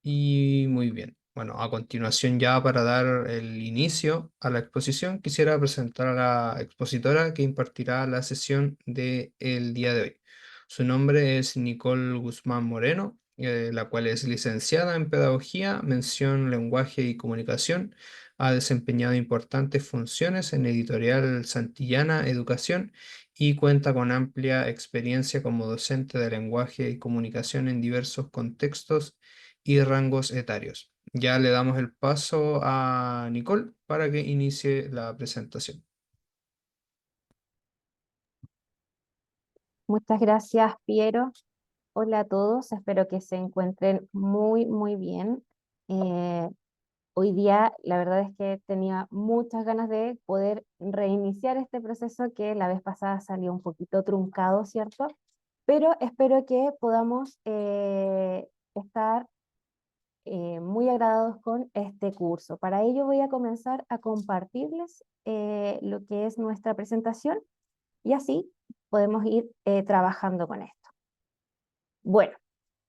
Y muy bien. Bueno, a continuación ya para dar el inicio a la exposición, quisiera presentar a la expositora que impartirá la sesión del día de hoy. Su nombre es Nicole Guzmán Moreno, la cual es licenciada en Pedagogía, mención Lenguaje y Comunicación. Ha desempeñado importantes funciones en Editorial Santillana Educación y cuenta con amplia experiencia como docente de lenguaje y comunicación en diversos contextos y rangos etarios. Ya le damos el paso a Nicole para que inicie la presentación. Muchas gracias, Piero. Hola a todos, espero que se encuentren muy, muy bien. Eh, Hoy día, la verdad es que tenía muchas ganas de poder reiniciar este proceso que la vez pasada salió un poquito truncado, ¿cierto? Pero espero que podamos estar muy agradados con este curso. Para ello voy a comenzar a compartirles lo que es nuestra presentación y así podemos ir trabajando con esto. Bueno,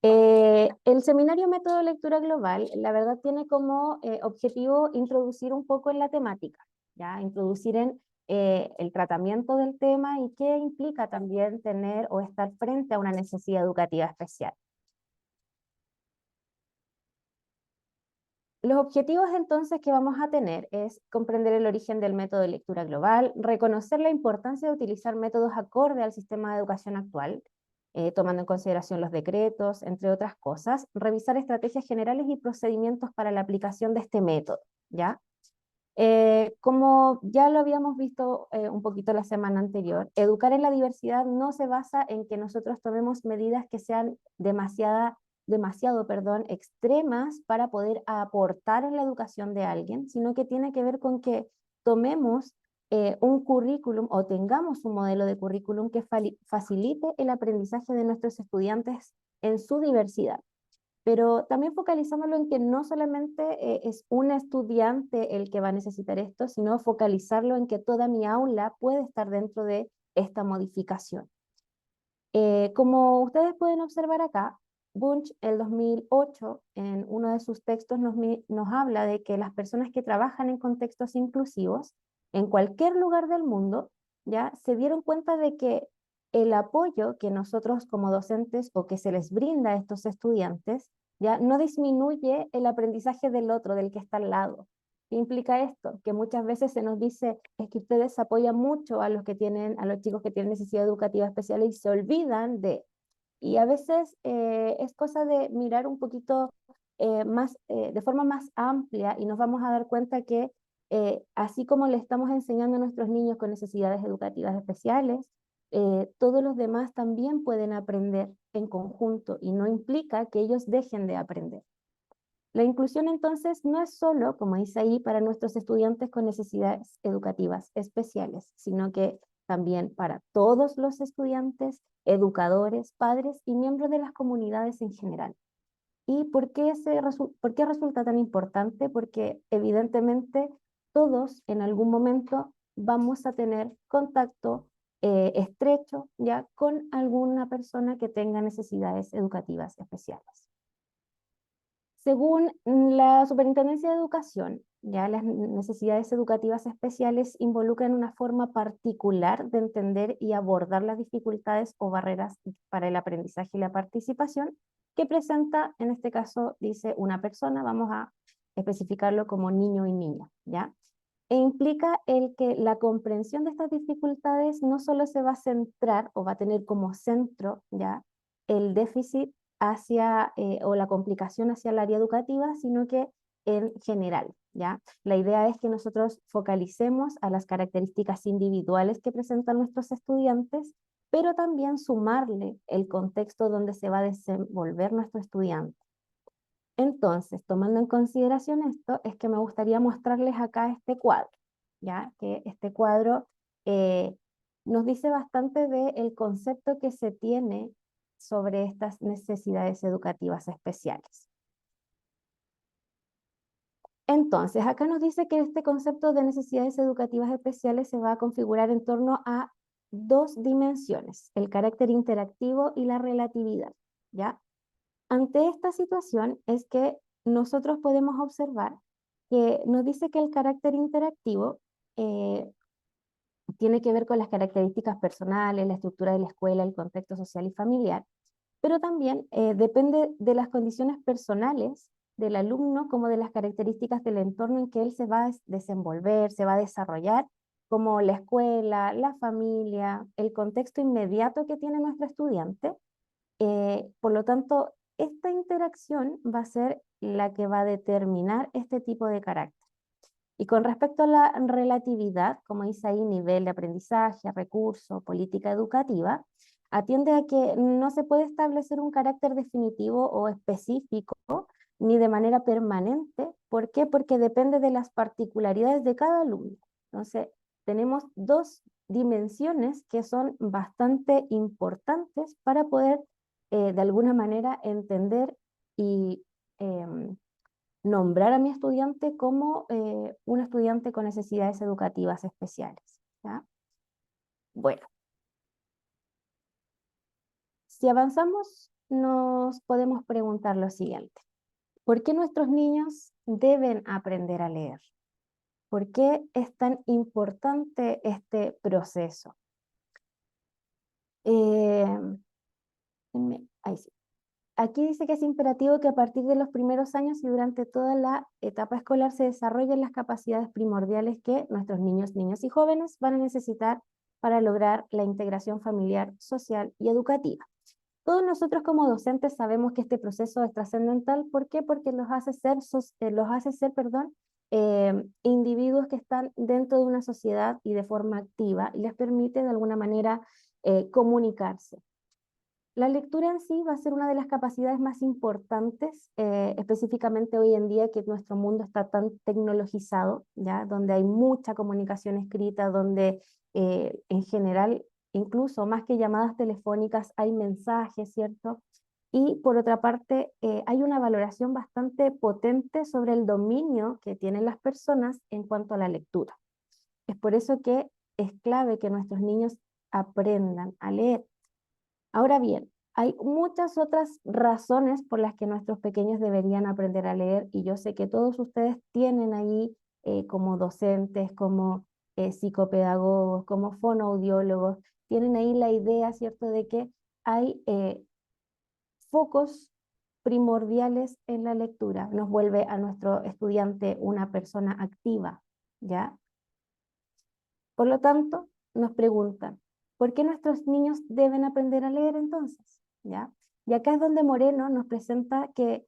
el seminario Método de Lectura Global, la verdad, tiene como objetivo introducir un poco en la temática, ¿ya? Introducir en el tratamiento del tema y qué implica también tener o estar frente a una necesidad educativa especial. Los objetivos entonces que vamos a tener es comprender el origen del método de lectura global, reconocer la importancia de utilizar métodos acorde al sistema de educación actual, tomando en consideración los decretos, entre otras cosas, revisar estrategias generales y procedimientos para la aplicación de este método, ¿ya? Como ya lo habíamos visto un poquito la semana anterior, educar en la diversidad no se basa en que nosotros tomemos medidas que sean demasiado, perdón, extremas para poder aportar en la educación de alguien, sino que tiene que ver con que tomemos un currículum o tengamos un modelo de currículum que facilite el aprendizaje de nuestros estudiantes en su diversidad, pero también focalizándolo en que no solamente es un estudiante el que va a necesitar esto, sino focalizarlo en que toda mi aula puede estar dentro de esta modificación. Como ustedes pueden observar acá, Bunch, el 2008, en uno de sus textos nos habla de que las personas que trabajan en contextos inclusivos, en cualquier lugar del mundo, ya se dieron cuenta de que el apoyo que nosotros como docentes o que se les brinda a estos estudiantes, ya no disminuye el aprendizaje del otro, del que está al lado. ¿Qué implica esto? Que muchas veces se nos dice es que ustedes apoyan mucho a los que tienen, a los chicos que tienen necesidad educativa especial y se olvidan de, y a veces es cosa de mirar un poquito de forma más amplia y nos vamos a dar cuenta que así como le estamos enseñando a nuestros niños con necesidades educativas especiales, todos los demás también pueden aprender en conjunto y no implica que ellos dejen de aprender. La inclusión entonces no es solo, como dice ahí, para nuestros estudiantes con necesidades educativas especiales, sino que también para todos los estudiantes, educadores, padres y miembros de las comunidades en general. ¿Y por qué resulta tan importante? Porque evidentemente todos en algún momento vamos a tener contacto estrecho ya con alguna persona que tenga necesidades educativas especiales. Según la Superintendencia de Educación, ya las necesidades educativas especiales involucran una forma particular de entender y abordar las dificultades o barreras para el aprendizaje y la participación que presenta, en este caso, dice una persona, vamos a especificarlo como niño y niña, ¿ya? E implica el que la comprensión de estas dificultades no solo se va a centrar o va a tener como centro, ¿ya?, el déficit hacia o la complicación hacia el área educativa, sino que en general, ¿ya? La idea es que nosotros focalicemos a las características individuales que presentan nuestros estudiantes, pero también sumarle el contexto donde se va a desenvolver nuestro estudiante. Entonces, tomando en consideración esto, es que me gustaría mostrarles acá este cuadro, ¿ya? Que este cuadro eh, nos dice bastante del concepto que se tiene sobre estas necesidades educativas especiales. Entonces, acá nos dice que este concepto de necesidades educativas especiales se va a configurar en torno a dos dimensiones, el carácter interactivo y la relatividad, ¿ya? Ante esta situación es que nosotros podemos observar que nos dice que el carácter interactivo eh, tiene que ver con las características personales, la estructura de la escuela, el contexto social y familiar, pero también depende de las condiciones personales del alumno como de las características del entorno en que él se va a desenvolver, se va a desarrollar, como la escuela, la familia, el contexto inmediato que tiene nuestro estudiante. Por lo tanto, esta interacción va a ser la que va a determinar este tipo de carácter. Y con respecto a la relatividad, como dice ahí, nivel de aprendizaje, recurso, política educativa, atiende a que no se puede establecer un carácter definitivo o específico, ni de manera permanente. ¿Por qué? Porque depende de las particularidades de cada alumno. Entonces, tenemos dos dimensiones que son bastante importantes para poder, de alguna manera, entender y nombrar a mi estudiante como un estudiante con necesidades educativas especiales. ¿Ya? Bueno, si avanzamos, nos podemos preguntar lo siguiente. ¿Por qué nuestros niños deben aprender a leer? ¿Por qué es tan importante este proceso? Eh, ahí sí. Aquí dice que es imperativo que a partir de los primeros años y durante toda la etapa escolar se desarrollen las capacidades primordiales que nuestros niños, niñas y jóvenes van a necesitar para lograr la integración familiar, social y educativa. Todos nosotros como docentes sabemos que este proceso es trascendental. ¿Por qué? Porque individuos que están dentro de una sociedad y de forma activa y les permite de alguna manera comunicarse. La lectura en sí va a ser una de las capacidades más importantes, específicamente hoy en día que nuestro mundo está tan tecnologizado, ¿ya? Donde hay mucha comunicación escrita, donde en general, incluso más que llamadas telefónicas, hay mensajes, ¿cierto? Y por otra parte, hay una valoración bastante potente sobre el dominio que tienen las personas en cuanto a la lectura. Es por eso que es clave que nuestros niños aprendan a leer. Ahora bien, hay muchas otras razones por las que nuestros pequeños deberían aprender a leer y yo sé que todos ustedes tienen ahí como docentes, como psicopedagogos, como fonoaudiólogos, tienen ahí la idea, ¿cierto?, de que hay focos primordiales en la lectura. Nos vuelve a nuestro estudiante una persona activa, ¿ya? Por lo tanto, nos preguntan, ¿por qué nuestros niños deben aprender a leer entonces? ¿Ya? Y acá es donde Moreno nos presenta que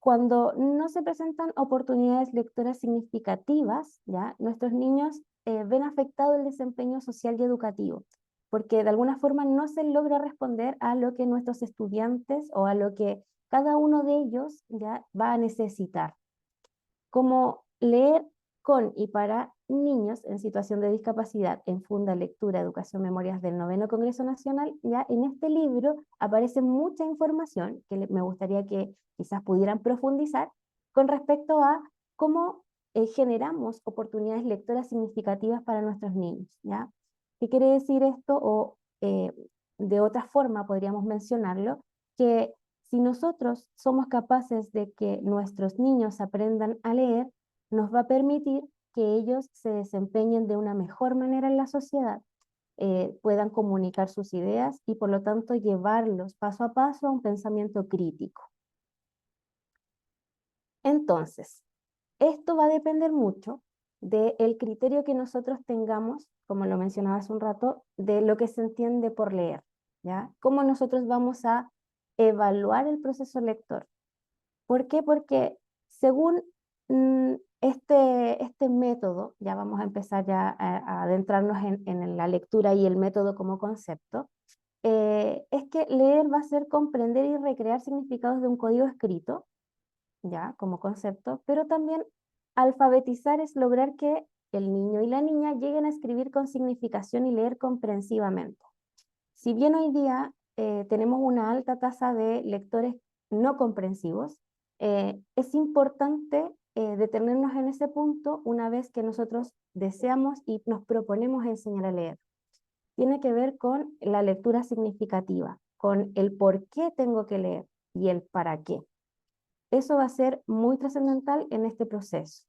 cuando no se presentan oportunidades lectoras significativas, ¿ya? Nuestros niños ven afectado el desempeño social y educativo, porque de alguna forma no se logra responder a lo que nuestros estudiantes o a lo que cada uno de ellos ya va a necesitar como leer con y para niños en situación de discapacidad en Funda Lectura, Educación, Memorias del Noveno Congreso Nacional. Ya en este libro aparece mucha información que me gustaría que quizás pudieran profundizar con respecto a cómo generamos oportunidades lectoras significativas para nuestros niños. ¿Ya? ¿Qué quiere decir esto? O de otra forma podríamos mencionarlo, que si nosotros somos capaces de que nuestros niños aprendan a leer, nos va a permitir que ellos se desempeñen de una mejor manera en la sociedad, puedan comunicar sus ideas y por lo tanto llevarlos paso a paso a un pensamiento crítico. Entonces, esto va a depender mucho del criterio que nosotros tengamos, como lo mencionaba hace un rato, de lo que se entiende por leer, ¿ya? Cómo nosotros vamos a evaluar el proceso lector. ¿Por qué? Porque según este método, ya vamos a empezar ya a adentrarnos en la lectura y el método como concepto, es que leer va a ser comprender y recrear significados de un código escrito, ya como concepto, pero también alfabetizar es lograr que el niño y la niña lleguen a escribir con significación y leer comprensivamente. Si bien hoy día tenemos una alta tasa de lectores no comprensivos, es importante detenernos en ese punto una vez que nosotros deseamos y nos proponemos enseñar a leer. Tiene que ver con la lectura significativa, con el por qué tengo que leer y el para qué. Eso va a ser muy trascendental en este proceso.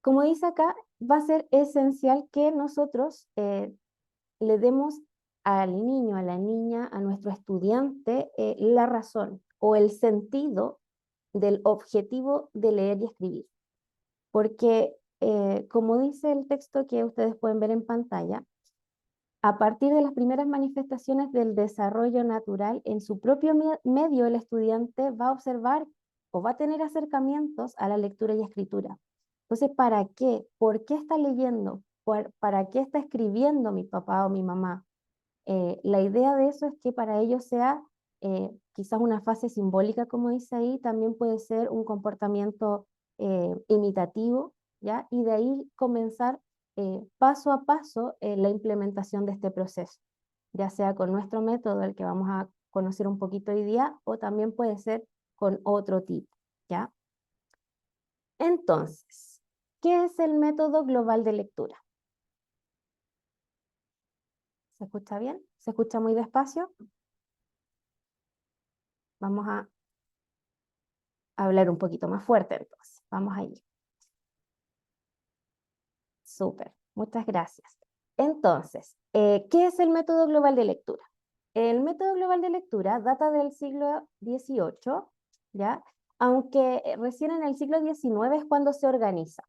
Como dice acá, va a ser esencial que nosotros le demos al niño, a la niña, a nuestro estudiante, la razón o el sentido del objetivo de leer y escribir. Porque, como dice el texto que ustedes pueden ver en pantalla, a partir de las primeras manifestaciones del desarrollo natural en su propio medio, el estudiante va a observar o va a tener acercamientos a la lectura y escritura. Entonces, ¿para qué? ¿Por qué está leyendo? ¿Para qué está escribiendo mi papá o mi mamá? La idea de eso es que para ellos sea quizás una fase simbólica, como dice ahí, también puede ser un comportamiento imitativo, ¿ya? Y de ahí comenzar paso a paso la implementación de este proceso, ya sea con nuestro método, el que vamos a conocer un poquito hoy día, o también puede ser con otro tipo, ¿ya? Entonces, ¿qué es el método global de lectura? ¿Se escucha bien? ¿Se escucha muy despacio? Vamos a hablar un poquito más fuerte entonces. Vamos allí. Súper, muchas gracias. Entonces, ¿qué es el método global de lectura? El método global de lectura data del siglo XVIII, ¿ya? Aunque recién en el siglo XIX es cuando se organiza.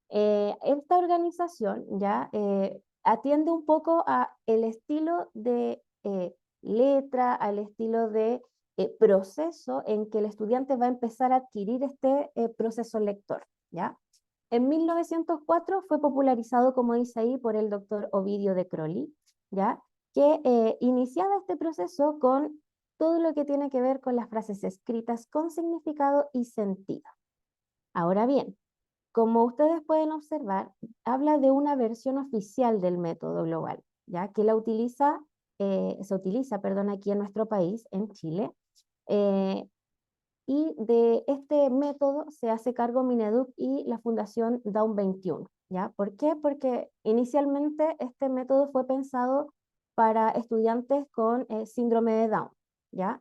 Esta organización ya atiende un poco a el estilo de letra, al estilo de proceso en que el estudiante va a empezar a adquirir este proceso lector, ¿ya? En 1904 fue popularizado, como dice ahí, por el doctor Ovidio de Crowley, ¿ya? Que iniciaba este proceso con todo lo que tiene que ver con las frases escritas con significado y sentido. Ahora bien, como ustedes pueden observar, habla de una versión oficial del método global, ya que se utiliza, perdón, aquí en nuestro país, en Chile, eh, y de este método se hace cargo Mineduc y la Fundación Down 21, ¿ya? ¿Por qué? Porque inicialmente este método fue pensado para estudiantes con síndrome de Down, ¿ya?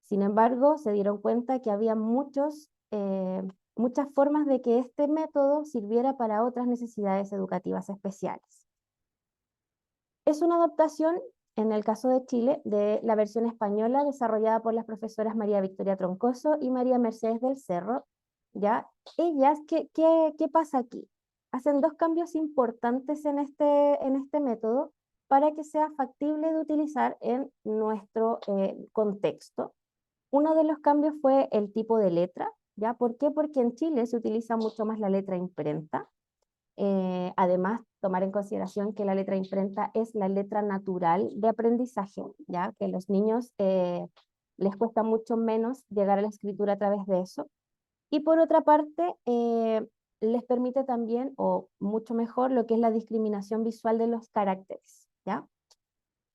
Sin embargo, se dieron cuenta que había muchas formas de que este método sirviera para otras necesidades educativas especiales. Es una adaptación, en el caso de Chile, de la versión española desarrollada por las profesoras María Victoria Troncoso y María Mercedes del Cerro. ¿Ya? Ellas, ¿qué pasa aquí? Hacen dos cambios importantes en este método para que sea factible de utilizar en nuestro contexto. Uno de los cambios fue el tipo de letra, ¿ya? ¿Por qué? Porque en Chile se utiliza mucho más la letra imprenta. Además, tomar en consideración que la letra imprenta es la letra natural de aprendizaje, ¿ya? Que los niños les cuesta mucho menos llegar a la escritura a través de eso. Y por otra parte, les permite también, o mucho mejor, lo que es la discriminación visual de los caracteres, ¿ya?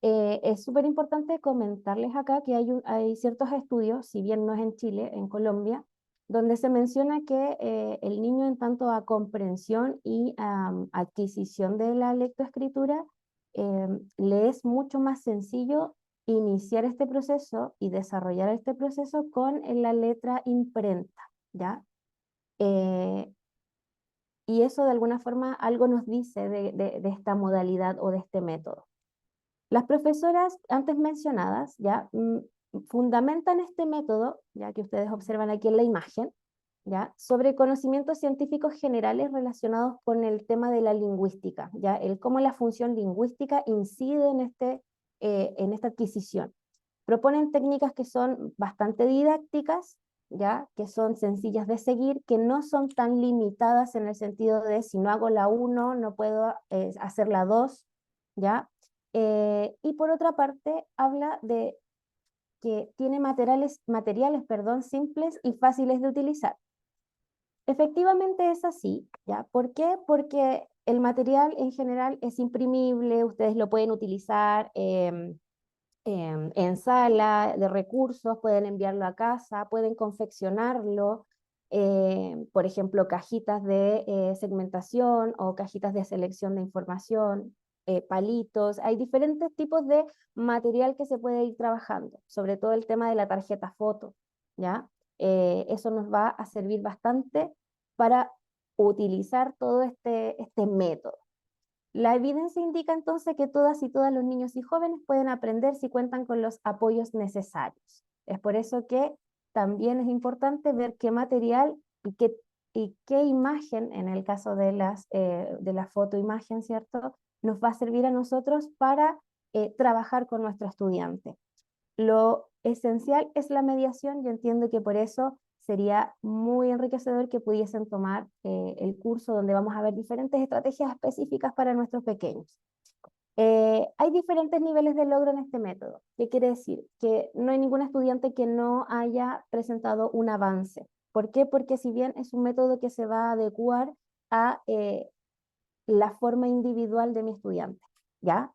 Es súper importante comentarles acá que hay ciertos estudios, si bien no es en Chile, en Colombia, donde se menciona que el niño en tanto a comprensión y adquisición de la lectoescritura, le es mucho más sencillo iniciar este proceso y desarrollar este proceso con la letra imprenta, ¿ya? Eh, y eso de alguna forma algo nos dice de esta modalidad o de este método. Las profesoras antes mencionadas ya fundamentan este método, ya que ustedes observan aquí en la imagen, ya sobre conocimientos científicos generales relacionados con el tema de la lingüística, ya el cómo la función lingüística incide en esta adquisición. Proponen técnicas que son bastante didácticas, ya que son sencillas de seguir, que no son tan limitadas en el sentido de si no hago la 1, no puedo hacer la 2, ya. Y por otra parte, habla de que tiene materiales, simples y fáciles de utilizar. Efectivamente es así, ¿ya? ¿Por qué? Porque el material en general es imprimible, ustedes lo pueden utilizar en sala de recursos, pueden enviarlo a casa, pueden confeccionarlo, por ejemplo, cajitas de segmentación o cajitas de selección de información, palitos, hay diferentes tipos de material que se puede ir trabajando, sobre todo el tema de la tarjeta foto, ¿ya? Eso nos va a servir bastante para utilizar todo este método. La evidencia indica entonces que todas y todos los niños y jóvenes pueden aprender si cuentan con los apoyos necesarios. Es por eso que también es importante ver qué material y qué imagen, en el caso de la fotoimagen, ¿cierto?, nos va a servir a nosotros para trabajar con nuestro estudiante. Lo esencial es la mediación y entiendo que por eso sería muy enriquecedor que pudiesen tomar el curso donde vamos a ver diferentes estrategias específicas para nuestros pequeños. Hay diferentes niveles de logro en este método. ¿Qué quiere decir? Que no hay ningún estudiante que no haya presentado un avance. ¿Por qué? Porque si bien es un método que se va a adecuar a la forma individual de mi estudiante, ¿ya?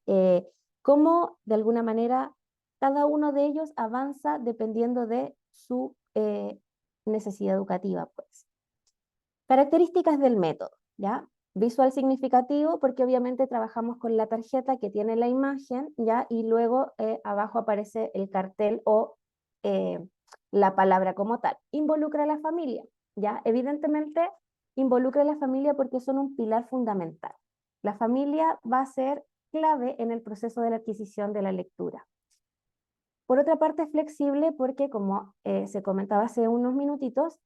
Cómo de alguna manera cada uno de ellos avanza dependiendo de su necesidad educativa, pues. Características del método, ¿ya? Visual significativo, porque obviamente trabajamos con la tarjeta que tiene la imagen, ¿ya? Y luego abajo aparece el cartel o la palabra como tal. Involucra a la familia, ¿ya? Evidentemente involucra a la familia porque son un pilar fundamental. La familia va a ser clave en el proceso de la adquisición de la lectura. Por otra parte, es flexible porque, como se comentaba hace unos minutitos,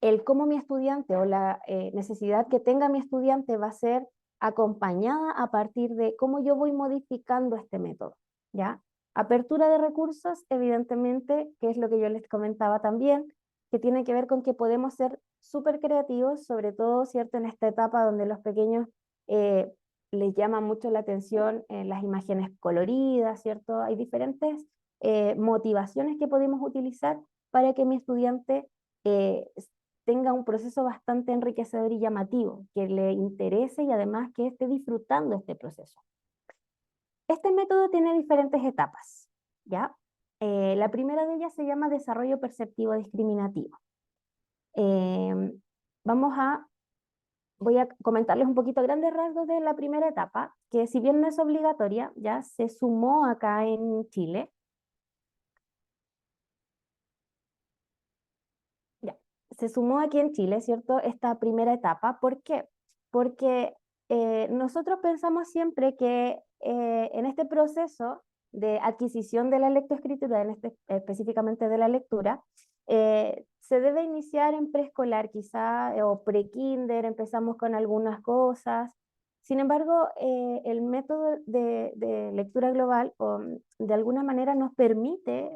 el cómo mi estudiante o la necesidad que tenga mi estudiante va a ser acompañada a partir de cómo yo voy modificando este método, ¿ya? Apertura de recursos, evidentemente, que es lo que yo les comentaba también, que tiene que ver con que podemos ser súper creativos, sobre todo, ¿cierto?, en esta etapa donde los pequeños les llama mucho la atención las imágenes coloridas, ¿cierto? Hay diferentes motivaciones que podemos utilizar para que mi estudiante tenga un proceso bastante enriquecedor y llamativo, que le interese y además que esté disfrutando este proceso. Este método tiene diferentes etapas, ¿ya? La primera de ellas se llama desarrollo perceptivo discriminativo. Vamos a Voy a comentarles un poquito a grandes rasgos de la primera etapa, que si bien no es obligatoria, ya se sumó acá en Chile. Ya, se sumó aquí en Chile, ¿cierto? Esta primera etapa. ¿Por qué? Porque nosotros pensamos siempre que en este proceso de adquisición de la lectoescritura, específicamente de la lectura, se debe iniciar en preescolar quizá, o pre-kinder, empezamos con algunas cosas. Sin embargo, el método de lectura global de alguna manera nos permite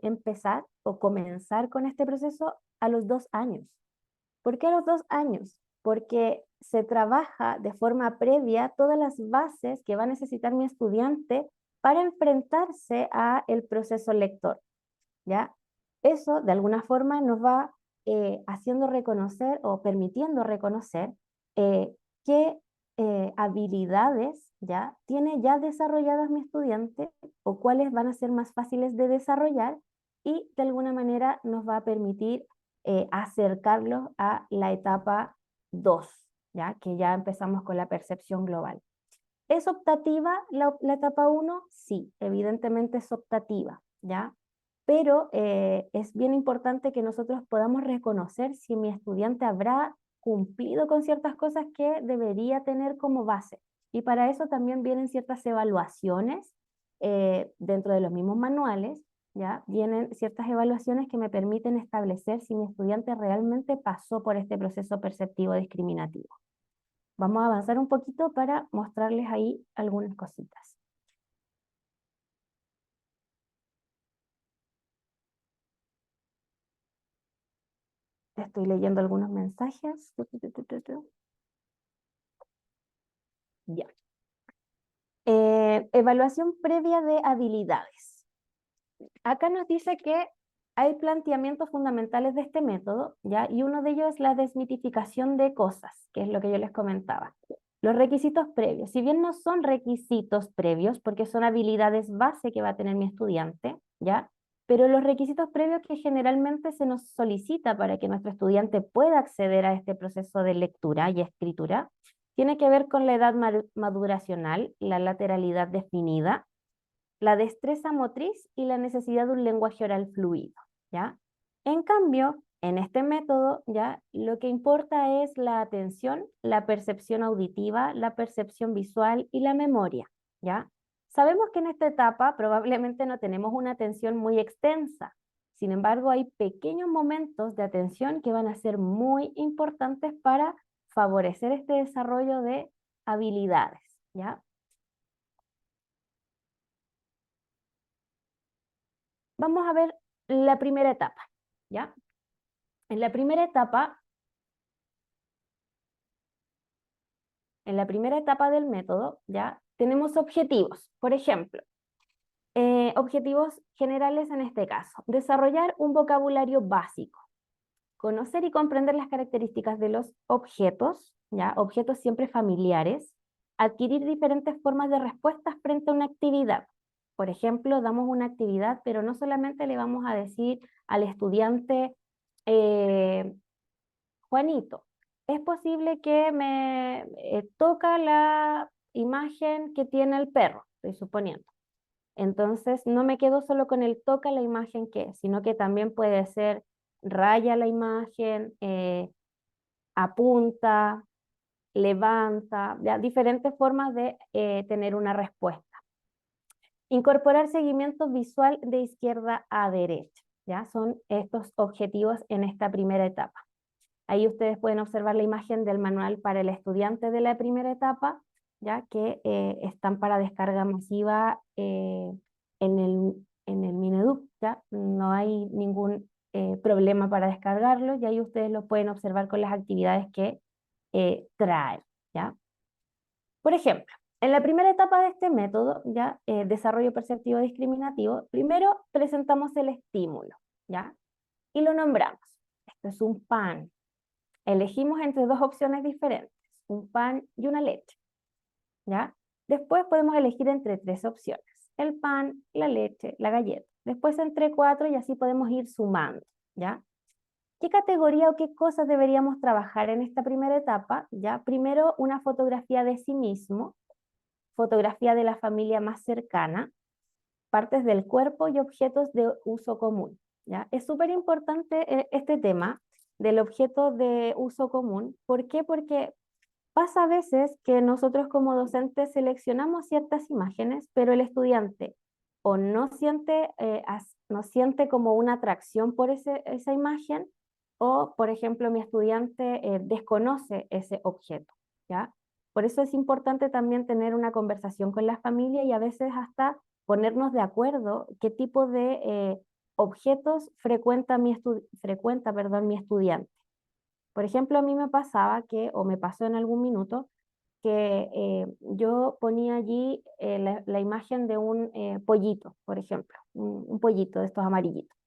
empezar o comenzar con este proceso a los 2 años. ¿Por qué a los 2 años? Porque se trabaja de forma previa todas las bases que va a necesitar mi estudiante para enfrentarse a el proceso lector, ¿ya? Eso de alguna forma nos va haciendo reconocer o permitiendo reconocer qué habilidades ya tiene ya desarrolladas mi estudiante o cuáles van a ser más fáciles de desarrollar y de alguna manera nos va a permitir acercarlos a la etapa 2, ¿ya? Que ya empezamos con la percepción global. ¿Es optativa la etapa 1? Sí, evidentemente es optativa, ¿ya? Pero es bien importante que nosotros podamos reconocer si mi estudiante habrá cumplido con ciertas cosas que debería tener como base. Y para eso también vienen ciertas evaluaciones dentro de los mismos manuales, ¿ya? Vienen ciertas evaluaciones que me permiten establecer si mi estudiante realmente pasó por este proceso perceptivo discriminativo. Vamos a avanzar un poquito para mostrarles ahí algunas cositas. Estoy leyendo algunos mensajes. Ya. Evaluación previa de habilidades. Acá nos dice que hay planteamientos fundamentales de este método, ¿ya? Y uno de ellos es la desmitificación de cosas, que es lo que yo les comentaba. Los requisitos previos, si bien no son requisitos previos, porque son habilidades base que va a tener mi estudiante, ¿ya? Pero los requisitos previos que generalmente se nos solicita para que nuestro estudiante pueda acceder a este proceso de lectura y escritura, Tiene que ver con la edad maduracional, la lateralidad definida, la destreza motriz y la necesidad de un lenguaje oral fluido, ¿ya? En cambio, en este método, ¿ya? Lo que importa es la atención, la percepción auditiva, la percepción visual y la memoria, ¿ya? Sabemos que en esta etapa probablemente no tenemos una atención muy extensa. Sin embargo, hay pequeños momentos de atención que van a ser muy importantes para favorecer este desarrollo de habilidades, ¿ya? Vamos a ver la primera etapa, ¿ya? En la primera etapa del método, ¿ya? Tenemos objetivos. Por ejemplo, objetivos generales en este caso. Desarrollar un vocabulario básico. Conocer y comprender las características de los objetos, ¿ya? Objetos siempre familiares. Adquirir diferentes formas de respuestas frente a una actividad. Por ejemplo, damos una actividad, pero no solamente le vamos a decir al estudiante, eh, Juanito, es posible que me toca la imagen que tiene el perro, estoy suponiendo. Entonces, no me quedo solo con el toca la imagen que es, sino que también puede ser raya la imagen, apunta, levanta, ¿ya? Diferentes formas de tener una respuesta. Incorporar seguimiento visual de izquierda a derecha, ¿ya? Son estos objetivos en esta primera etapa. Ahí ustedes pueden observar la imagen del manual para el estudiante de la primera etapa, ya que están para descarga masiva en el Mineduc, ¿ya? No hay ningún problema para descargarlo, y ahí ustedes lo pueden observar con las actividades que trae, ¿ya? Por ejemplo, en la primera etapa de este método, ya desarrollo perceptivo discriminativo, primero presentamos el estímulo, ¿ya? Y lo nombramos. Esto es un pan. Elegimos entre dos opciones diferentes, un pan y una leche, ¿ya? Después podemos elegir entre tres opciones, el pan, la leche, la galleta. Después entre cuatro y así podemos ir sumando, ¿ya? ¿Qué categoría o qué cosas deberíamos trabajar en esta primera etapa? ¿Ya? Primero, una fotografía de sí mismo, fotografía de la familia más cercana, partes del cuerpo y objetos de uso común, ¿ya? Es súper importante este tema del objeto de uso común. ¿Por qué? Porque pasa a veces que nosotros como docentes seleccionamos ciertas imágenes, pero el estudiante o no siente como una atracción por esa imagen, o, por ejemplo, mi estudiante desconoce ese objeto, ¿ya? Por eso es importante también tener una conversación con la familia y a veces hasta ponernos de acuerdo qué tipo de objetos frecuenta, mi estudiante. Por ejemplo, a mí me pasaba que, o me pasó en algún minuto, que yo ponía allí la imagen de un pollito, por ejemplo, un pollito de estos amarillitos.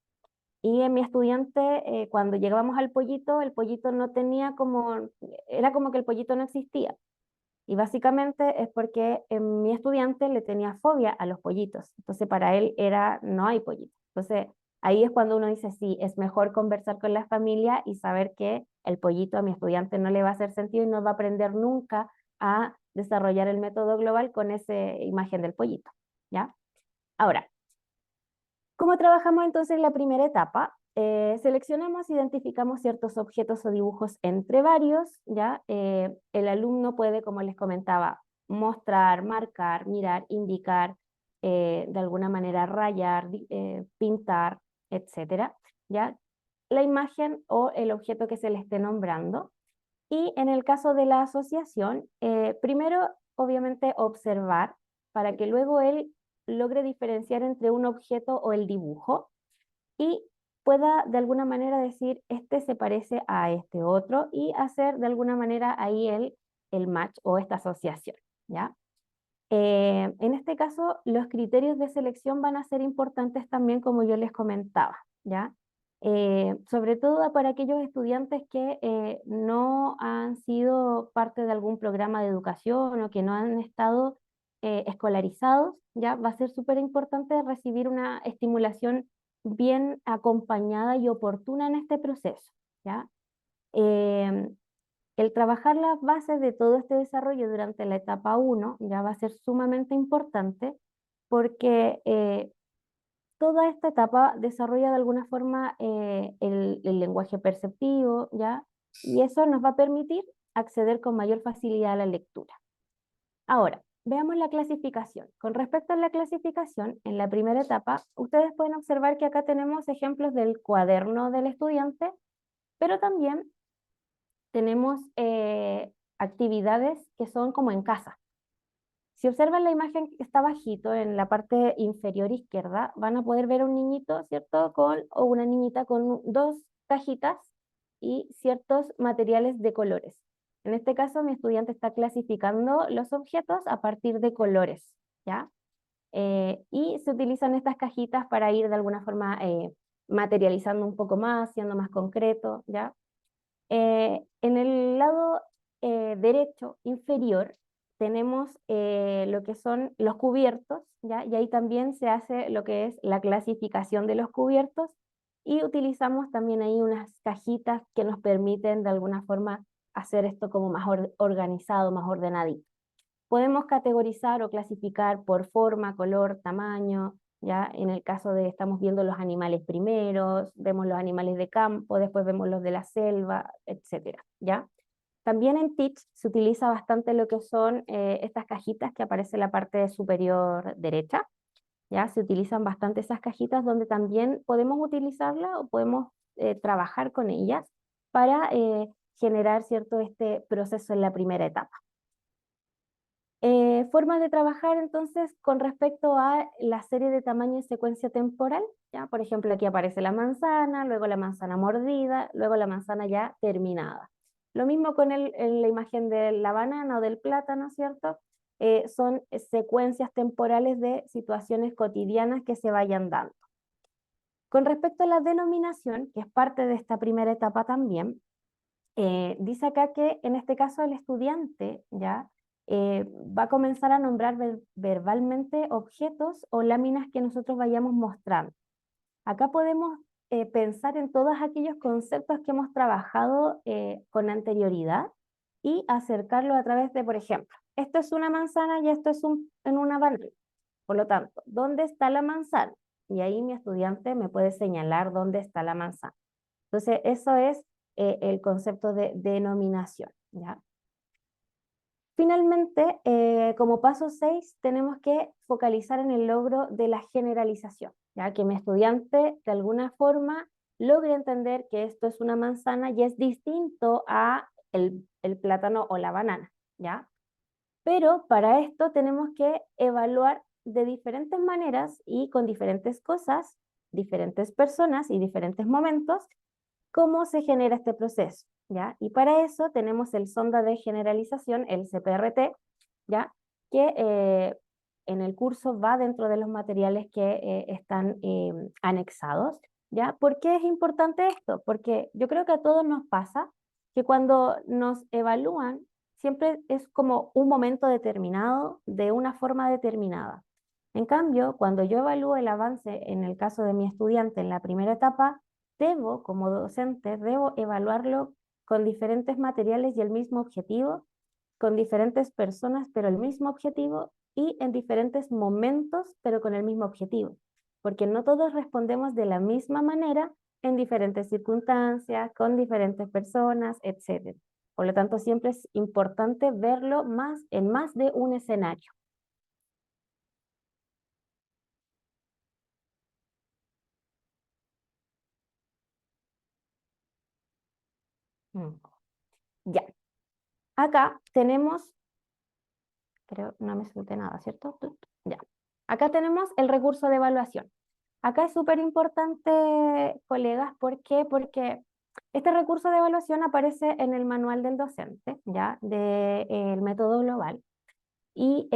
Y en mi estudiante, cuando llegábamos al pollito, el pollito no tenía como, era como que el pollito no existía. Y básicamente es porque mi estudiante le tenía fobia a los pollitos. Entonces para él era, no hay pollito. Entonces ahí es cuando uno dice, sí, es mejor conversar con la familia y saber que el pollito a mi estudiante no le va a hacer sentido y no va a aprender nunca a desarrollar el método global con esa imagen del pollito, ¿ya? Ahora, ¿cómo trabajamos entonces la primera etapa? Seleccionamos, identificamos ciertos objetos o dibujos entre varios, ¿ya? El alumno puede, como les comentaba, mostrar, marcar, mirar, indicar, de alguna manera rayar, pintar, etcétera, ¿ya? La imagen o el objeto que se le esté nombrando. Y en el caso de la asociación, primero, obviamente, observar para que luego él logre diferenciar entre un objeto o el dibujo y pueda de alguna manera decir, este se parece a este otro, y hacer de alguna manera ahí el match o esta asociación, ¿ya? En este caso, los criterios de selección van a ser importantes también, como yo les comentaba, ¿ya? Sobre todo para aquellos estudiantes que no han sido parte de algún programa de educación o que no han estado escolarizados, ¿ya? Va a ser súper importante recibir una estimulación bien acompañada y oportuna en este proceso, ¿ya? El trabajar las bases de todo este desarrollo durante la etapa 1 ya va a ser sumamente importante porque toda esta etapa desarrolla de alguna forma el lenguaje perceptivo, ¿ya? Y eso nos va a permitir acceder con mayor facilidad a la lectura. Ahora, veamos la clasificación. Con respecto a la clasificación, en la primera etapa, ustedes pueden observar que acá tenemos ejemplos del cuaderno del estudiante, pero también tenemos actividades que son como en casa. Si observan la imagen que está bajito en la parte inferior izquierda, van a poder ver a un niñito, ¿cierto? O una niñita con dos cajitas y ciertos materiales de colores. En este caso, mi estudiante está clasificando los objetos a partir de colores, ¿ya? Y se utilizan estas cajitas para ir de alguna forma materializando un poco más, siendo más concreto, ¿ya? En el lado derecho inferior tenemos lo que son los cubiertos, ¿ya? Y ahí también se hace lo que es la clasificación de los cubiertos y utilizamos también ahí unas cajitas que nos permiten de alguna forma hacer esto como más organizado, más ordenadito. Podemos categorizar o clasificar por forma, color, tamaño, ¿ya? En el caso de estamos viendo los animales primeros, vemos los animales de campo, después vemos los de la selva, etcétera, ¿ya? También en Teach se utiliza bastante lo que son estas cajitas que aparece en la parte superior derecha, ¿ya? Se utilizan bastante esas cajitas donde también podemos utilizarlas o podemos trabajar con ellas para generar, ¿cierto?, este proceso en la primera etapa. Formas de trabajar entonces con respecto a la serie de tamaño y secuencia temporal, ¿ya? Por ejemplo, aquí aparece la manzana, luego la manzana mordida, luego la manzana ya terminada. Lo mismo con en la imagen de la banana o del plátano, ¿cierto? Son secuencias temporales de situaciones cotidianas que se vayan dando. Con respecto a la denominación, que es parte de esta primera etapa también, dice acá que en este caso el estudiante ya va a comenzar a nombrar verbalmente objetos o láminas que nosotros vayamos mostrando. Acá podemos pensar en todos aquellos conceptos que hemos trabajado con anterioridad y acercarlo a través de, por ejemplo, esto es una manzana y esto es en una banana. Por lo tanto, ¿dónde está la manzana? Y ahí mi estudiante me puede señalar dónde está la manzana. Entonces, eso es el concepto de denominación, ¿ya? Finalmente, como paso 6, tenemos que focalizar en el logro de la generalización, ya que mi estudiante de alguna forma logre entender que esto es una manzana y es distinto a el plátano o la banana, ¿ya? Pero para esto tenemos que evaluar de diferentes maneras y con diferentes cosas, diferentes personas y diferentes momentos cómo se genera este proceso, ¿ya? Y para eso tenemos el sonda de generalización, el CPRT, ¿ya? Que en el curso va dentro de los materiales que están anexados, ¿ya? ¿Por qué es importante esto? Porque yo creo que a todos nos pasa que cuando nos evalúan, siempre es como un momento determinado, de una forma determinada. En cambio, cuando yo evalúo el avance, en el caso de mi estudiante en la primera etapa, debo, como docente, debo evaluarlo con diferentes materiales y el mismo objetivo, con diferentes personas, pero el mismo objetivo, y en diferentes momentos, pero con el mismo objetivo. Porque no todos respondemos de la misma manera en diferentes circunstancias, con diferentes personas, etc. Por lo tanto, siempre es importante verlo en más de un escenario. Mm. Ya. Acá tenemos, creo, no me salté nada, ¿cierto? Ya. Acá tenemos el recurso de evaluación. Acá es súper importante, colegas, ¿por qué? Porque este recurso de evaluación aparece en el manual del docente, ¿ya? Del método global. Y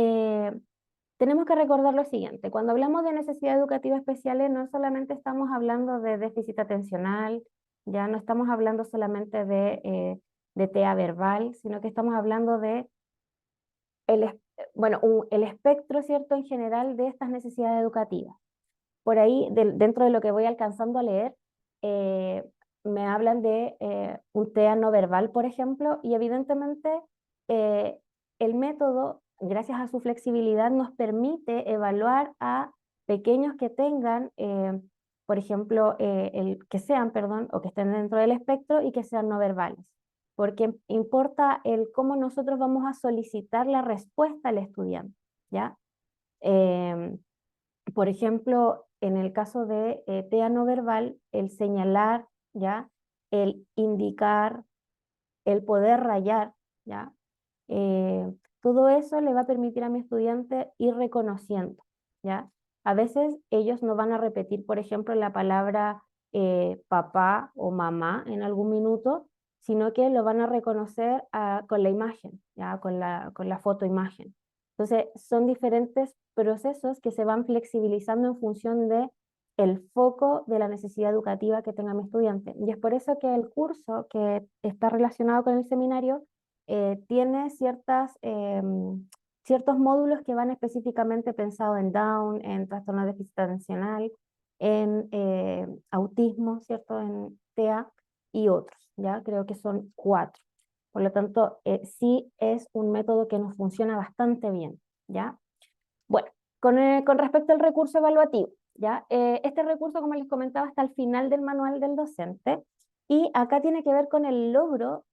tenemos que recordar lo siguiente, cuando hablamos de necesidades educativas especiales, no solamente estamos hablando de déficit atencional, ya no estamos hablando solamente de TEA verbal, sino que estamos hablando de el espectro, ¿cierto?, en general de estas necesidades educativas. Por ahí, dentro de lo que voy alcanzando a leer, me hablan de un TEA no verbal, por ejemplo, y evidentemente eh, el método, gracias a su flexibilidad, nos permite evaluar a pequeños que tengan, por ejemplo, que sean, perdón, o que estén dentro del espectro y que sean no verbales, porque importa el cómo nosotros vamos a solicitar la respuesta al estudiante, ¿ya? Em, por ejemplo, en el caso de TEA no verbal, el señalar, ¿ya? El indicar, el poder rayar, ¿ya? Todo eso le va a permitir a mi estudiante ir reconociendo, ¿ya? A veces ellos no van a repetir, por ejemplo, la palabra papá o mamá en algún minuto, sino que lo van a reconocer con la imagen, ¿ya? Con la fotoimagen. Entonces, son diferentes procesos que se van flexibilizando en función de el foco de la necesidad educativa que tenga mi estudiante. Y es por eso que el curso que está relacionado con el seminario tiene ciertos módulos que van específicamente pensados en Down, en trastorno de déficit atencional, en autismo, ¿cierto? En TEA y otros, ¿ya? Creo que son 4. Por lo tanto, sí es un método que nos funciona bastante bien, ¿ya? Bueno, con respecto al recurso evaluativo, ¿ya? Este recurso, como les comentaba, está al final del manual del docente y acá tiene que ver con el logro,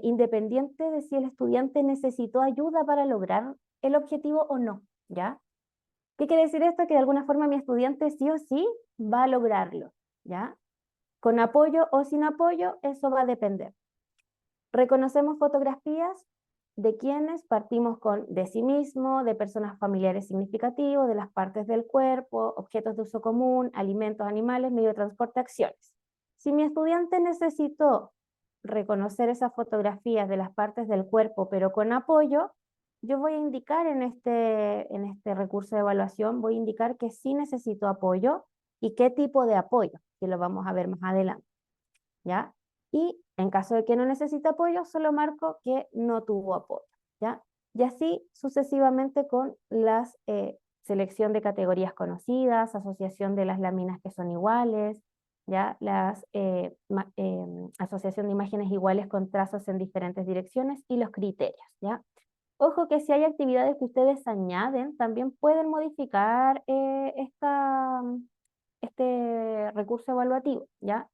independiente de si el estudiante necesitó ayuda para lograr el objetivo o no, ¿ya? ¿Qué quiere decir esto? Que de alguna forma mi estudiante sí o sí va a lograrlo, ¿ya? Con apoyo o sin apoyo, eso va a depender. Reconocemos fotografías de quienes partimos de sí mismo, de personas familiares significativos, de las partes del cuerpo, objetos de uso común, alimentos, animales, medio de transporte, acciones. Si mi estudiante necesitó reconocer esas fotografías de las partes del cuerpo, pero con apoyo, yo voy a indicar en este recurso de evaluación, voy a indicar que sí necesito apoyo y qué tipo de apoyo, que lo vamos a ver más adelante, ¿ya? Y en caso de que no necesite apoyo, solo marco que no tuvo apoyo, ¿ya? Y así sucesivamente con las selección de categorías conocidas, asociación de las láminas que son iguales, ¿ya? Asociación de imágenes iguales con trazos en diferentes direcciones y los criterios, ¿ya? Ojo que si hay actividades que ustedes añaden, también pueden modificar este recurso evaluativo, ¿ya?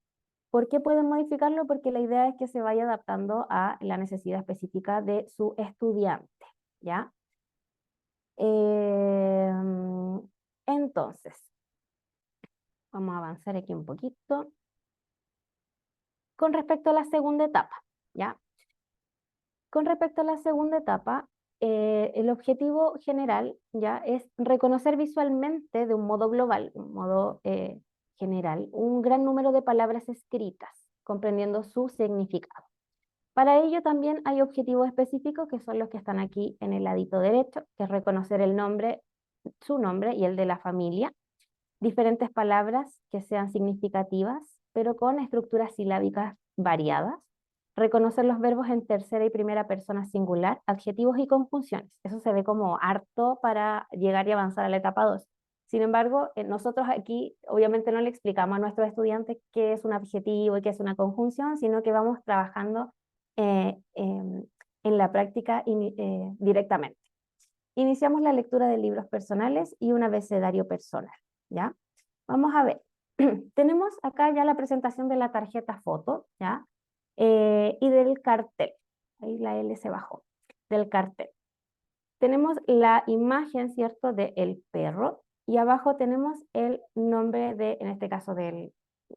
¿Por qué pueden modificarlo? Porque la idea es que se vaya adaptando a la necesidad específica de su estudiante, ¿ya? Eh, entonces, vamos a avanzar aquí un poquito. Con respecto a la segunda etapa, ¿ya? Con respecto a la segunda etapa, el objetivo general, ¿ya? Es reconocer visualmente de un modo global, un modo general, un gran número de palabras escritas, comprendiendo su significado. Para ello también hay objetivos específicos que son los que están aquí en el ladito derecho, que es reconocer el nombre, su nombre y el de la familia, diferentes palabras que sean significativas, pero con estructuras silábicas variadas, reconocer los verbos en tercera y primera persona singular, adjetivos y conjunciones. Eso se ve como harto para llegar y avanzar a la etapa 2. Sin embargo, nosotros aquí obviamente no le explicamos a nuestros estudiantes qué es un adjetivo y qué es una conjunción, sino que vamos trabajando en la práctica directamente. Iniciamos la lectura de libros personales y un abecedario personal, ¿ya? Vamos a ver. Tenemos acá ya la presentación de la tarjeta foto, ¿ya? Y del cartel. Ahí la L se bajó. Del cartel. Tenemos la imagen, ¿cierto? Del perro. Y abajo tenemos el nombre en este caso, de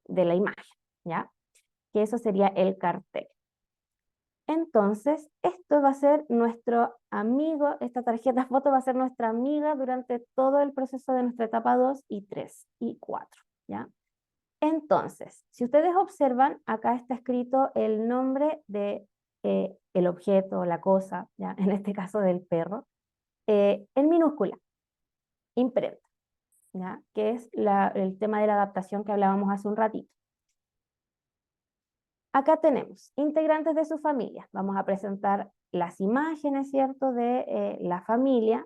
la imagen, ¿ya? Que eso sería el cartel. Entonces, esto va a ser nuestro amigo, esta tarjeta foto va a ser nuestra amiga durante todo el proceso de nuestra etapa 2 y 3 y 4, ¿ya? Entonces, si ustedes observan, acá está escrito el nombre de el objeto, la cosa, ¿ya? En este caso del perro, en minúscula, imprenta, ¿ya? Que es el tema de la adaptación que hablábamos hace un ratito. Acá tenemos integrantes de su familia. Vamos a presentar las imágenes, ¿cierto?, de la familia,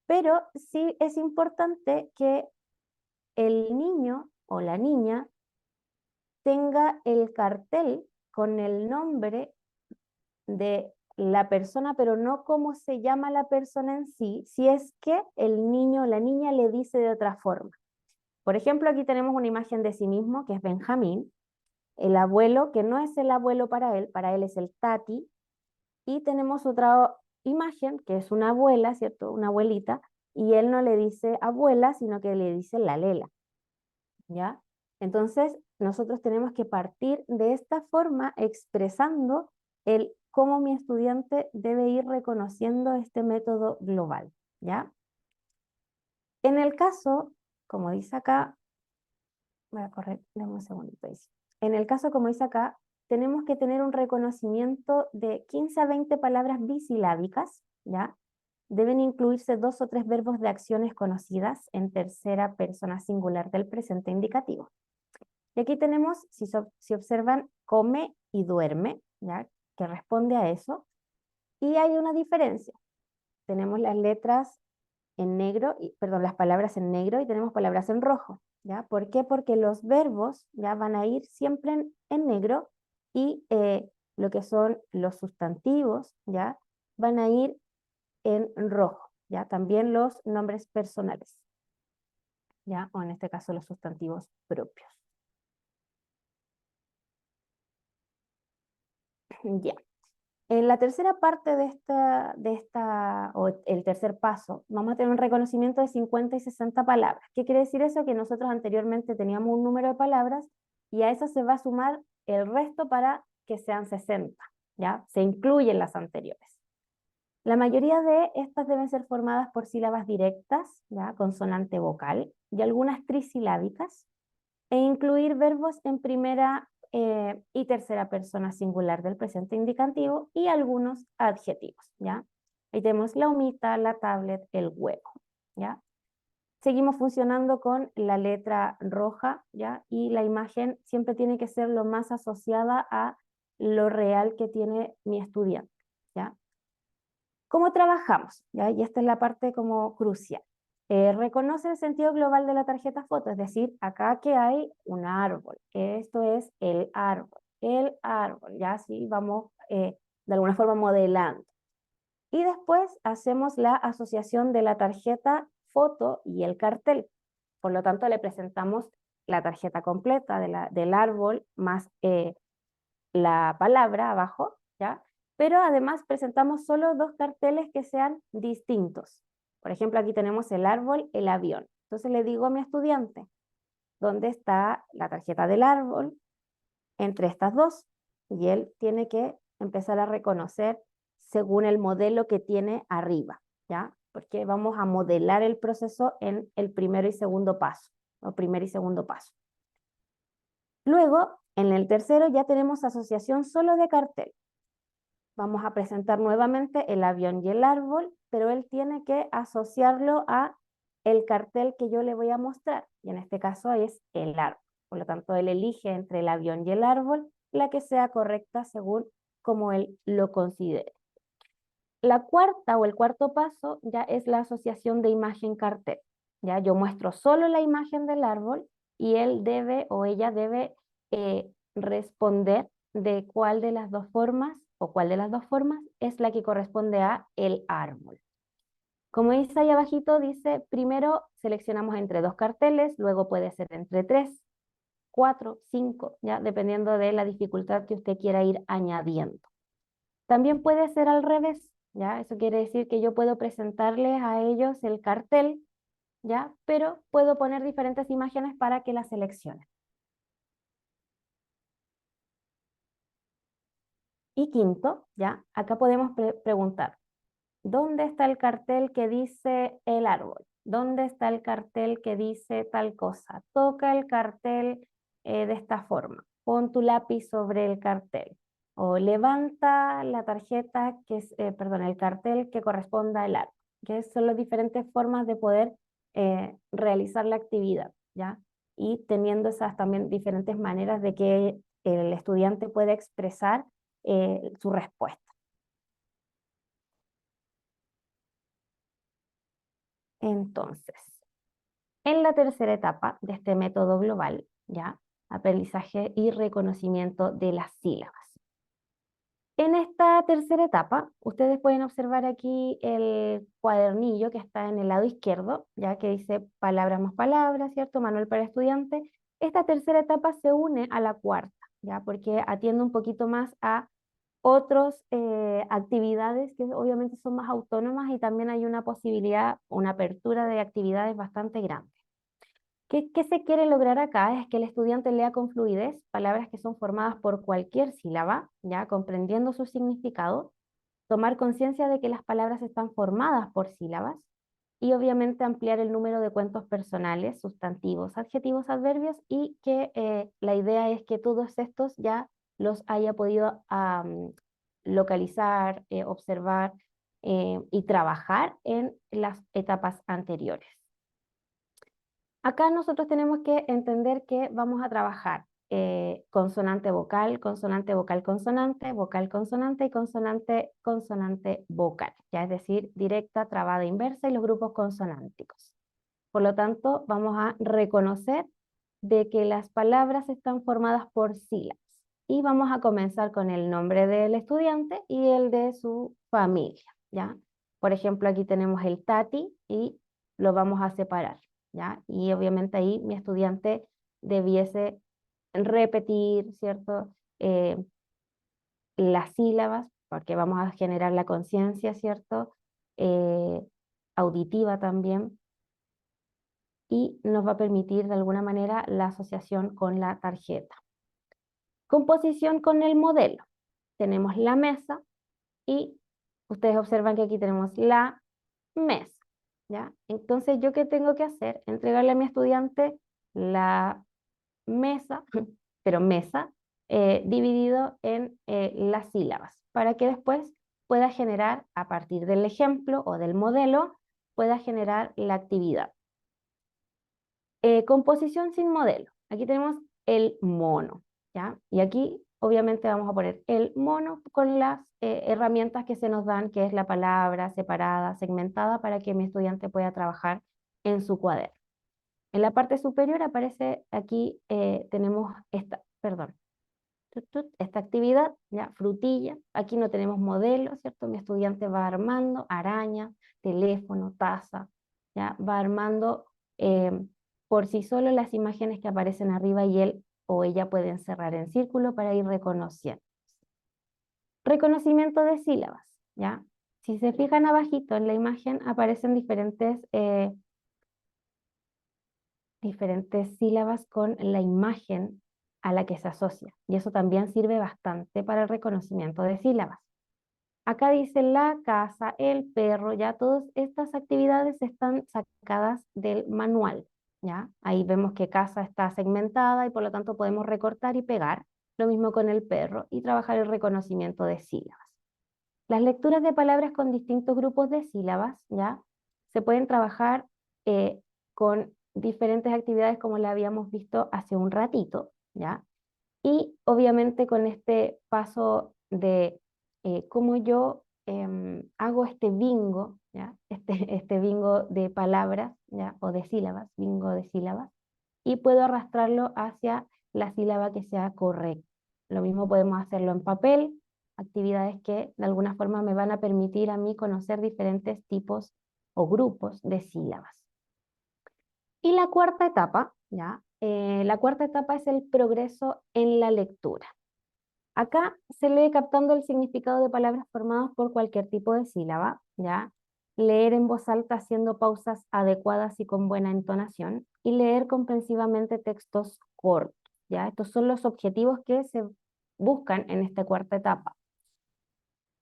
pero sí es importante que el niño o la niña tenga el cartel con el nombre de la persona, pero no cómo se llama la persona en sí, si es que el niño o la niña le dice de otra forma. Por ejemplo, aquí tenemos una imagen de sí mismo, que es Benjamín, el abuelo, que no es el abuelo para él es el tati, y tenemos otra imagen, que es una abuela, ¿cierto? Una abuelita, y él no le dice abuela, sino que le dice la lela, ¿ya? Entonces, nosotros tenemos que partir de esta forma expresando el cómo mi estudiante debe ir reconociendo este método global, ¿ya? En el caso, como dice acá, voy a correr, dame un segundito. En el caso, como dice acá, tenemos que tener un reconocimiento de 15 a 20 palabras bisilábicas, ¿ya? Deben incluirse 2 o 3 verbos de acciones conocidas en tercera persona singular del presente indicativo. Y aquí tenemos, si observan, come y duerme, ¿ya? Que responde a eso. Y hay una diferencia. Tenemos las letras en negro, perdón, las palabras en negro y tenemos palabras en rojo, ¿ya? ¿Por qué? Porque los verbos ya van a ir siempre en negro y lo que son los sustantivos, ¿ya? Van a ir en rojo, ¿ya? También los nombres personales, ¿ya? O en este caso los sustantivos propios. Ya. En la tercera parte o el tercer paso, vamos a tener un reconocimiento de 50 y 60 palabras. ¿Qué quiere decir eso? Que nosotros anteriormente teníamos un número de palabras y a eso se va a sumar el resto para que sean 60, ¿ya? Se incluyen las anteriores. La mayoría de estas deben ser formadas por sílabas directas, ¿ya? Consonante vocal, y algunas trisilábicas, e incluir verbos en primera y tercera persona singular del presente indicativo y algunos adjetivos, ¿ya? Ahí tenemos la humita, la tablet, el huevo, ¿ya? Seguimos funcionando con la letra roja, ¿ya? Y la imagen siempre tiene que ser lo más asociada a lo real que tiene mi estudiante, ¿ya? ¿Cómo trabajamos? ¿Ya? Y esta es la parte como crucial. Reconoce el sentido global de la tarjeta foto, es decir, acá que hay un árbol, esto es el árbol, ya así vamos de alguna forma modelando. Y después hacemos la asociación de la tarjeta foto y el cartel. Por lo tanto, le presentamos la tarjeta completa del árbol más la palabra abajo, ¿ya? Pero además presentamos solo 2 carteles que sean distintos. Por ejemplo, aquí tenemos el árbol, el avión. Entonces le digo a mi estudiante, ¿dónde está la tarjeta del árbol entre estas dos? Y él tiene que empezar a reconocer según el modelo que tiene arriba, ¿ya? Porque vamos a modelar el proceso en el primero y segundo paso, o primer y segundo paso. Luego, en el tercero ya tenemos asociación solo de cartel. Vamos a presentar nuevamente el avión y el árbol, pero él tiene que asociarlo a el cartel que yo le voy a mostrar, y en este caso es el árbol. Por lo tanto, él elige entre el avión y el árbol la que sea correcta según como él lo considere. La cuarta o el cuarto paso ya es la asociación de imagen-cartel. Ya yo muestro solo la imagen del árbol y él debe o ella debe responder de cuál de las dos formas o cuál de las dos formas es la que corresponde a el árbol. Como dice ahí abajito, dice primero seleccionamos entre 2 carteles, luego puede ser entre 3, 4, 5, ya dependiendo de la dificultad que usted quiera ir añadiendo. También puede ser al revés, ¿ya? Eso quiere decir que yo puedo presentarles a ellos el cartel, ¿ya? Pero puedo poner diferentes imágenes para que las seleccionen. Y quinto, ¿ya? Acá podemos preguntar, ¿dónde está el cartel que dice el árbol? ¿Dónde está el cartel que dice tal cosa? Toca el cartel de esta forma. Pon tu lápiz sobre el cartel. O levanta la tarjeta, perdón, el cartel que corresponda al árbol. Que son las diferentes formas de poder realizar la actividad, ¿ya? Y teniendo esas también diferentes maneras de que el estudiante pueda expresar su respuesta. Entonces, en la tercera etapa de este método global, ¿ya? aprendizaje y reconocimiento de las sílabas. En esta tercera etapa, ustedes pueden observar aquí el cuadernillo que está en el lado izquierdo, ya que dice palabras más palabras, ¿cierto? Manual para estudiantes. Esta tercera etapa se une a la cuarta, ¿ya? Porque atiende un poquito más a otras actividades que obviamente son más autónomas y también hay una posibilidad, una apertura de actividades bastante grande. ¿Qué se quiere lograr acá? Es que el estudiante lea con fluidez palabras que son formadas por cualquier sílaba, ya comprendiendo su significado, tomar conciencia de que las palabras están formadas por sílabas y obviamente ampliar el número de cuentos personales, sustantivos, adjetivos, adverbios y que la idea es que todos estos ya los haya podido localizar, observar y trabajar en las etapas anteriores. Acá nosotros tenemos que entender que vamos a trabajar consonante vocal, consonante vocal consonante, vocal consonante y consonante consonante vocal, ya es decir, directa, trabada, inversa y los grupos consonánticos. Por lo tanto, vamos a reconocer de que las palabras están formadas por sílabas y vamos a comenzar con el nombre del estudiante y el de su familia, ¿ya? Por ejemplo, aquí tenemos el Tati y lo vamos a separar, ¿ya? Y obviamente ahí mi estudiante debiese repetir, ¿cierto? Las sílabas, porque vamos a generar la conciencia, ¿cierto? Auditiva también, y nos va a permitir de alguna manera la asociación con la tarjeta. Composición con el modelo. Tenemos la mesa y ustedes observan que aquí tenemos la mesa, ¿ya? Entonces, ¿yo qué tengo que hacer? Entregarle a mi estudiante la mesa, pero mesa, dividido en las sílabas, para que después pueda generar, a partir del ejemplo o del modelo, pueda generar la actividad. Composición sin modelo. Aquí tenemos el mono, ¿ya? Y aquí obviamente vamos a poner el mono con las herramientas que se nos dan, que es la palabra separada, segmentada, para que mi estudiante pueda trabajar en su cuaderno. En la parte superior aparece aquí, tenemos esta, perdón, esta actividad, ya, frutilla. Aquí no tenemos modelo, ¿cierto? Mi estudiante va armando araña, teléfono, taza, ya, va armando por sí solo las imágenes que aparecen arriba y él o ella pueden cerrar en círculo para ir reconociendo. Reconocimiento de sílabas, ¿ya? Si se fijan abajito en la imagen aparecen diferentes sílabas con la imagen a la que se asocia. Y eso también sirve bastante para el reconocimiento de sílabas. Acá dice la casa, el perro, ya todas estas actividades están sacadas del manual, ¿ya? Ahí vemos que casa está segmentada y por lo tanto podemos recortar y pegar. Lo mismo con el perro y trabajar el reconocimiento de sílabas. Las lecturas de palabras con distintos grupos de sílabas, ¿ya? Se pueden trabajar con diferentes actividades como la habíamos visto hace un ratito, ¿ya? Y obviamente con este paso de cómo yo hago este bingo, ¿ya? Este bingo de palabras, ¿ya? O de sílabas, bingo de sílabas, y puedo arrastrarlo hacia la sílaba que sea correcta. Lo mismo podemos hacerlo en papel, actividades que de alguna forma me van a permitir a mí conocer diferentes tipos o grupos de sílabas. Y la cuarta etapa, ¿ya? La cuarta etapa es el progreso en la lectura. Acá se lee captando el significado de palabras formadas por cualquier tipo de sílaba, ¿ya? Leer en voz alta haciendo pausas adecuadas y con buena entonación, y leer comprensivamente textos cortos, ¿ya? Estos son los objetivos que se buscan en esta cuarta etapa.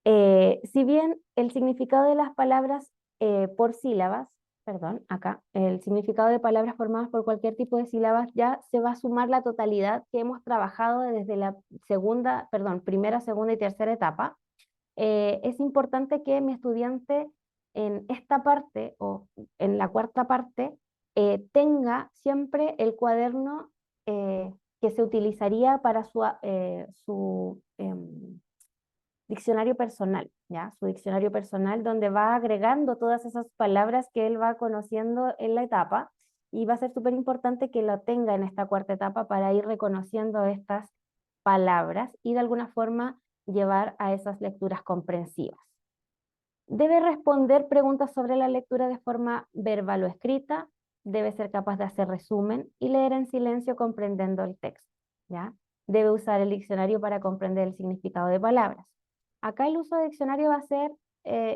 Si bien el significado de las palabras por sílabas, perdón, acá, el significado de palabras formadas por cualquier tipo de sílabas ya se va a sumar la totalidad que hemos trabajado desde la primera, segunda y tercera etapa. Es importante que mi estudiante en esta parte o en la cuarta parte tenga siempre el cuaderno que se utilizaría para su diccionario personal, ¿ya? Su diccionario personal donde va agregando todas esas palabras que él va conociendo en la etapa y va a ser súper importante que lo tenga en esta cuarta etapa para ir reconociendo estas palabras y de alguna forma llevar a esas lecturas comprensivas. Debe responder preguntas sobre la lectura de forma verbal o escrita, debe ser capaz de hacer resumen y leer en silencio comprendiendo el texto, ¿ya? Debe usar el diccionario para comprender el significado de palabras. Acá el uso de diccionario va a ser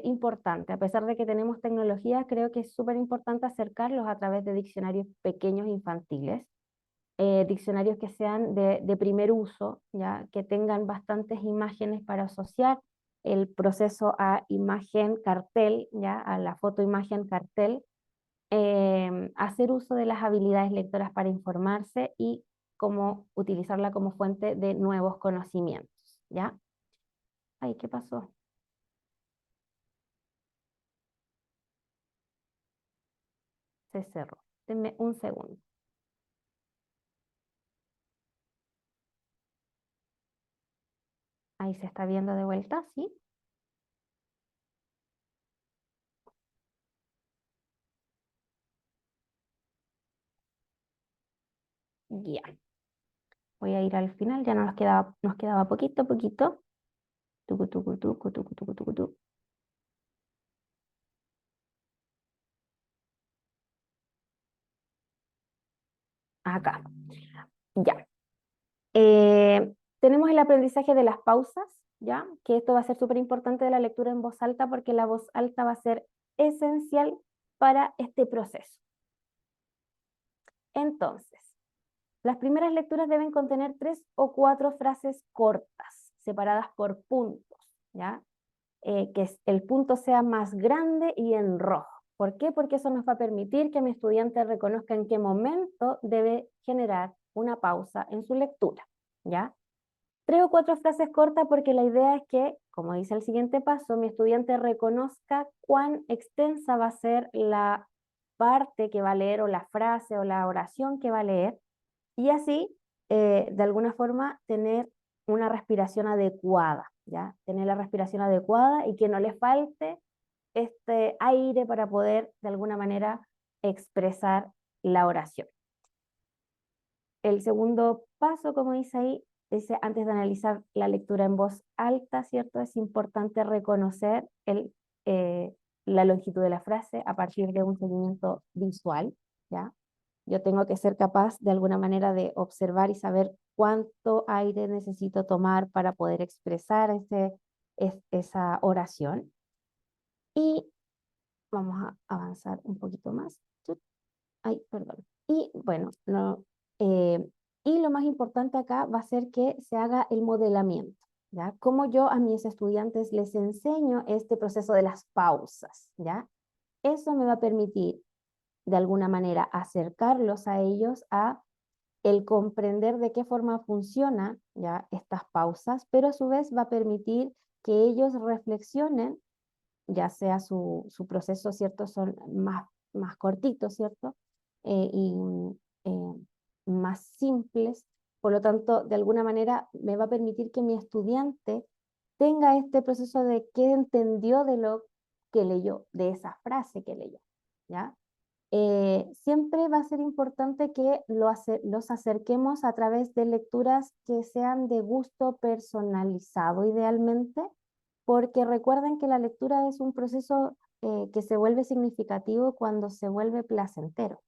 importante, a pesar de que tenemos tecnología, creo que es súper importante acercarlos a través de diccionarios pequeños infantiles, diccionarios que sean de primer uso, ¿ya? Que tengan bastantes imágenes para asociar el proceso a imagen cartel, ¿ya? A la foto imagen cartel, hacer uso de las habilidades lectoras para informarse y cómo utilizarla como fuente de nuevos conocimientos, ¿ya? Ay, ¿qué pasó? Se cerró. Denme un segundo. Ahí se está viendo de vuelta, ¿sí? Ya. Voy a ir al final, ya nos quedaba poquito, poquito. Tucu, tucu, tucu, tucu, tucu, tucu, tucu. Acá, ya. Tenemos el aprendizaje de las pausas, ¿ya? Que esto va a ser súper importante de la lectura en voz alta porque la voz alta va a ser esencial para este proceso. Entonces, las primeras lecturas deben contener 3 o 4 frases cortas, separadas por puntos, ¿ya? Que el punto sea más grande y en rojo. ¿Por qué? Porque eso nos va a permitir que mi estudiante reconozca en qué momento debe generar una pausa en su lectura, ¿ya? 3 o 4 frases cortas porque la idea es que, como dice el siguiente paso, mi estudiante reconozca cuán extensa va a ser la parte que va a leer o la frase o la oración que va a leer y así, de alguna forma, tener una respiración adecuada, ¿ya? Tener la respiración adecuada y que no le falte este aire para poder, de alguna manera, expresar la oración. El segundo paso, como dice ahí, dice, antes de analizar la lectura en voz alta, ¿cierto? Es importante reconocer eh, la longitud de la frase a partir de un seguimiento visual, ¿ya? Yo tengo que ser capaz de alguna manera de observar y saber cuánto aire necesito tomar para poder expresar esa oración. Y vamos a avanzar un poquito más. Ay, perdón. Y bueno, no, eh, y lo más importante acá va a ser que se haga el modelamiento, ¿ya? Cómo yo a mis estudiantes les enseño este proceso de las pausas, ¿ya? Eso me va a permitir, de alguna manera, acercarlos a ellos a el comprender de qué forma funcionan ya estas pausas, pero a su vez va a permitir que ellos reflexionen, ya sea su proceso, ¿cierto? Son más cortitos, ¿cierto? Y eh, más simples. Por lo tanto, de alguna manera me va a permitir que mi estudiante tenga este proceso de qué entendió de lo que leyó, de esa frase que leyó, ¿ya? Siempre va a ser importante que los acerquemos a través de lecturas que sean de gusto personalizado idealmente, porque recuerden que la lectura es un proceso que se vuelve significativo cuando se vuelve placentero.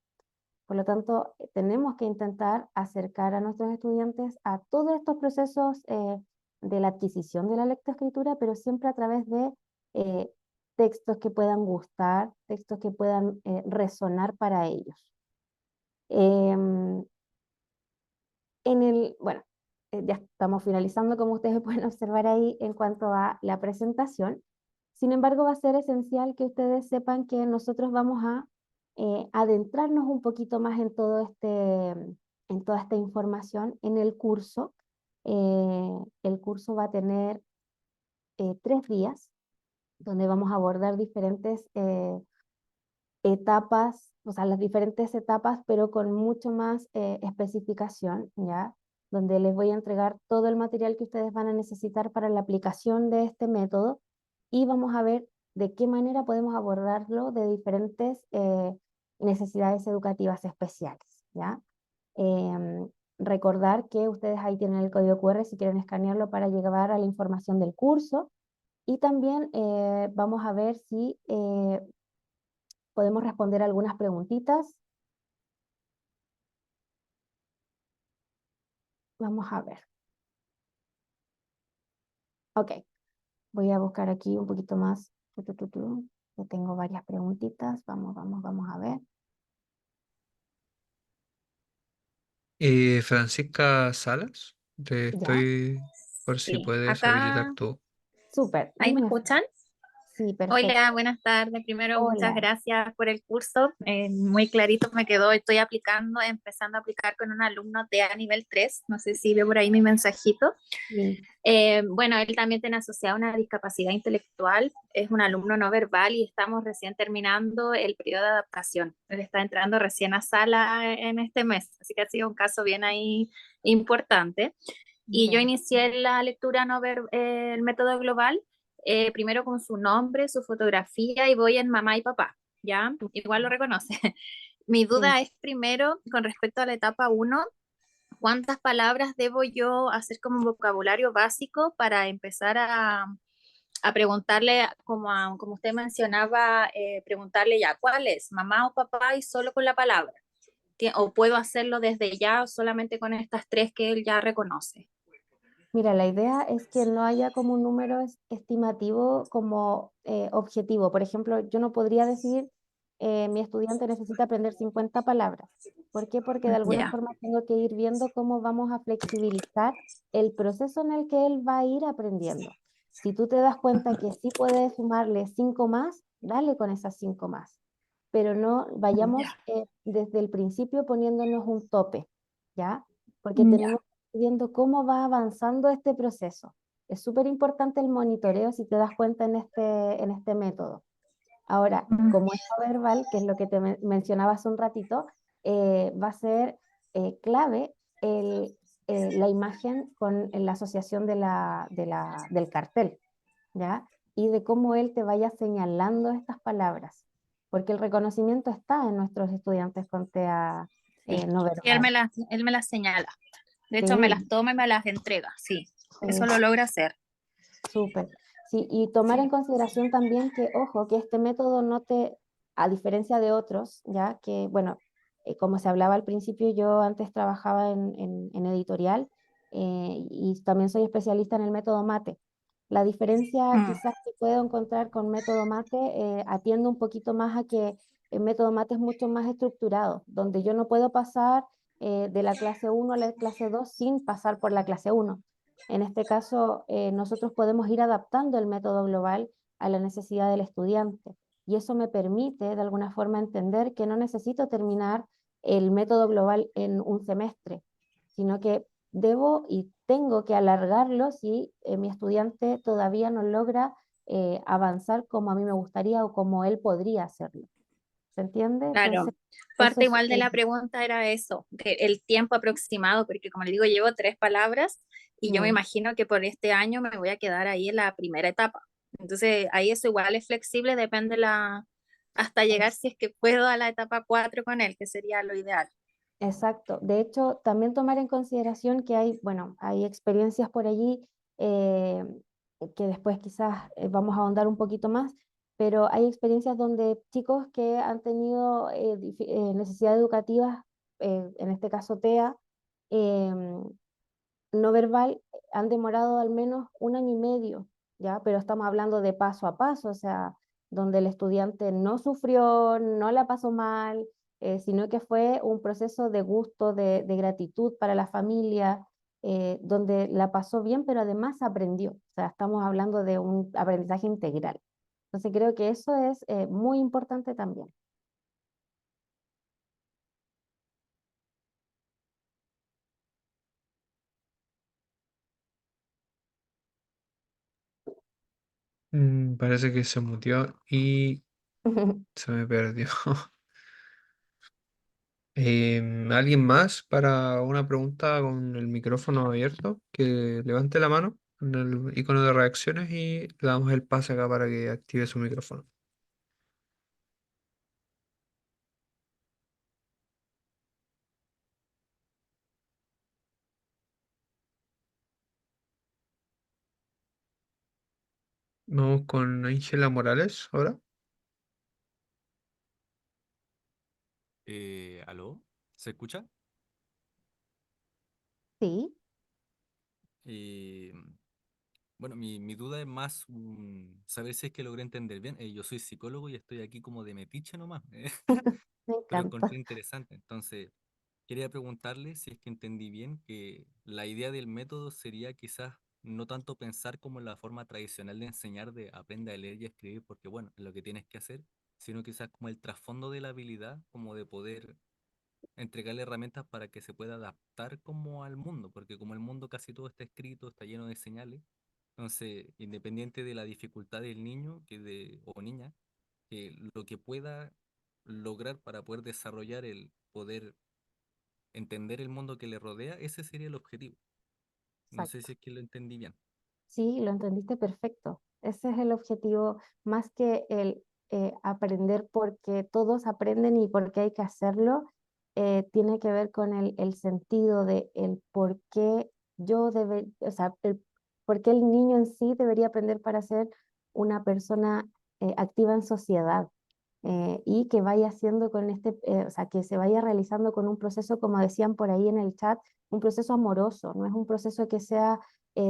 Por lo tanto, tenemos que intentar acercar a nuestros estudiantes a todos estos procesos de la adquisición de la lectoescritura, pero siempre a través de eh, textos que puedan gustar, textos que puedan resonar para ellos. Em, bueno, ya estamos finalizando, como ustedes pueden observar ahí en cuanto a la presentación. Sin embargo, va a ser esencial que ustedes sepan que nosotros vamos a adentrarnos un poquito más en toda esta información en el curso. El curso va a tener 3 días donde vamos a abordar diferentes etapas, o sea, las diferentes etapas, pero con mucho más especificación, ¿ya? Donde les voy a entregar todo el material que ustedes van a necesitar para la aplicación de este método y vamos a ver de qué manera podemos abordarlo de diferentes necesidades educativas especiales, ¿ya? Em, Recordar que ustedes ahí tienen el código QR si quieren escanearlo para llegar a la información del curso. Y también vamos a ver si podemos responder algunas preguntitas. Vamos a ver. Ok, voy a buscar aquí un poquito más. Yo tengo varias preguntitas. Vamos a ver. Francisca Salas, te Ya, estoy por si Sí, puedes habilitar acá, tu... súper. ¿ahí me Dime. escuchan? Sí, Hola, perfecto. buenas tardes. Primero, muchas Hola. gracias por el curso. Muy clarito me quedó. Estoy aplicando, empezando a aplicar con un alumno de a nivel 3. No sé si ve por ahí mi mensajito. Sí. Bueno, él también tiene asociada una discapacidad intelectual. Es un alumno no verbal y estamos recién terminando el periodo de adaptación. Él está entrando recién a sala en este mes, así que ha sido un caso bien ahí importante. Y yo Ya. inicié la lectura no ver, el método global, primero con su nombre, su fotografía y voy en mamá y papá, ¿ya? Igual lo reconoce. Mi Sí. duda es primero, con respecto a la etapa uno, ¿cuántas palabras debo yo hacer como vocabulario básico para empezar a preguntarle, como usted mencionaba, preguntarle ya, ¿cuál es? ¿Mamá o papá? Y solo con la palabra. ¿O puedo hacerlo desde ya solamente con estas tres que él ya reconoce? Mira, la idea es que no haya como un número estimativo como objetivo. Por ejemplo, yo no podría decir, mi estudiante necesita aprender 50 palabras. ¿Por qué? Porque de alguna Ya. forma tengo que ir viendo cómo vamos a flexibilizar el proceso en el que él va a ir aprendiendo. Si tú te das cuenta que sí puedes sumarle 5 más, dale con esas 5 más. Pero no vayamos Ya. desde el principio poniéndonos un tope, ¿ya? Porque Ya. tenemos viendo cómo va avanzando este proceso. Es súper importante el monitoreo si te das cuenta en este método. Ahora, Mm. como es no verbal, que es lo que te mencionaba hace un ratito, va a ser clave la imagen con la asociación del cartel, ¿ya? Y de cómo él te vaya señalando estas palabras, porque el reconocimiento está en nuestros estudiantes con TEA Sí, no sí, verbal. él me las señala. De hecho, me las Sí, toma y me las entrega. Sí, eso lo sí. logra hacer. Súper. Sí, y tomar en Sí. consideración también que, ojo, que este método no te, a diferencia de otros, ya que, bueno, como se hablaba al principio, yo antes trabajaba en editorial, y también soy especialista en el método MATE. La diferencia Mm. quizás que puedo encontrar con método MATE, atiende un poquito más a que el método MATE es mucho más estructurado, donde yo no puedo pasar de la clase uno a la clase 2 sin pasar por la clase uno. En este caso, nosotros podemos ir adaptando el método global a la necesidad del estudiante. Y eso me permite, de alguna forma, entender que no necesito terminar el método global en un semestre, sino que debo y tengo que alargarlo si mi estudiante todavía no logra avanzar como a mí me gustaría o como él podría hacerlo. ¿Se entiende? Entonces, Claro. eso Parte es igual de súper la pregunta era eso, el tiempo aproximado, porque como le digo, llevo tres palabras y yo me mm, imagino que por este año me voy a quedar ahí en la primera etapa. Entonces, ahí eso igual es flexible, depende hasta llegar si es que puedo a la etapa 4 con él, que sería lo ideal. exacto. De hecho, también tomar en consideración que hay, bueno, hay experiencias por allí, eh, que después quizás vamos a ahondar un poquito más, pero hay experiencias donde chicos que han tenido necesidades educativas, en este caso TEA, em, no verbal, han demorado al menos un año y medio, ¿ya? Pero estamos hablando de paso a paso, o sea, donde el estudiante no sufrió, no la pasó mal, sino que fue un proceso de gusto, de gratitud para la familia, donde la pasó bien, pero además aprendió. O sea, estamos hablando de un aprendizaje integral. Entonces creo que eso es muy importante también. Parece que se mutió y se me perdió. ¿Alguien más para una pregunta con el micrófono abierto? Que levante la mano en el icono de reacciones y le damos el pase acá para que active su micrófono. Vamos con Ángela Morales ahora. ¿Aló? ¿Se escucha? Sí. Eh, bueno, mi duda es más saber si es que logré entender bien. Yo soy psicólogo y estoy aquí como de metiche nomás, Me pero encontré encanta. interesante. Entonces, quería preguntarle si es que entendí bien que la idea del método sería quizás no tanto pensar como la forma tradicional de enseñar de aprende a leer y a escribir, porque bueno, es lo que tienes que hacer, sino quizás como el trasfondo de la habilidad, como de poder entregarle herramientas para que se pueda adaptar como al mundo, porque como el mundo casi todo está escrito, está lleno de señales, entonces, independiente de la dificultad del niño o niña, que lo que pueda lograr para poder desarrollar el poder entender el mundo que le rodea, ese sería el objetivo. No sé Exacto. si es que lo entendí bien. Sí, lo entendiste perfecto. Ese es el objetivo, más que el aprender porque todos aprenden y porque hay que hacerlo, tiene que ver con el sentido de el por qué yo debe, o sea, por qué el niño en sí debería aprender para ser una persona activa en sociedad. Y que vaya haciendo con o sea, que se vaya realizando con un proceso, como decían por ahí en el chat, un proceso amoroso, no es un proceso que sea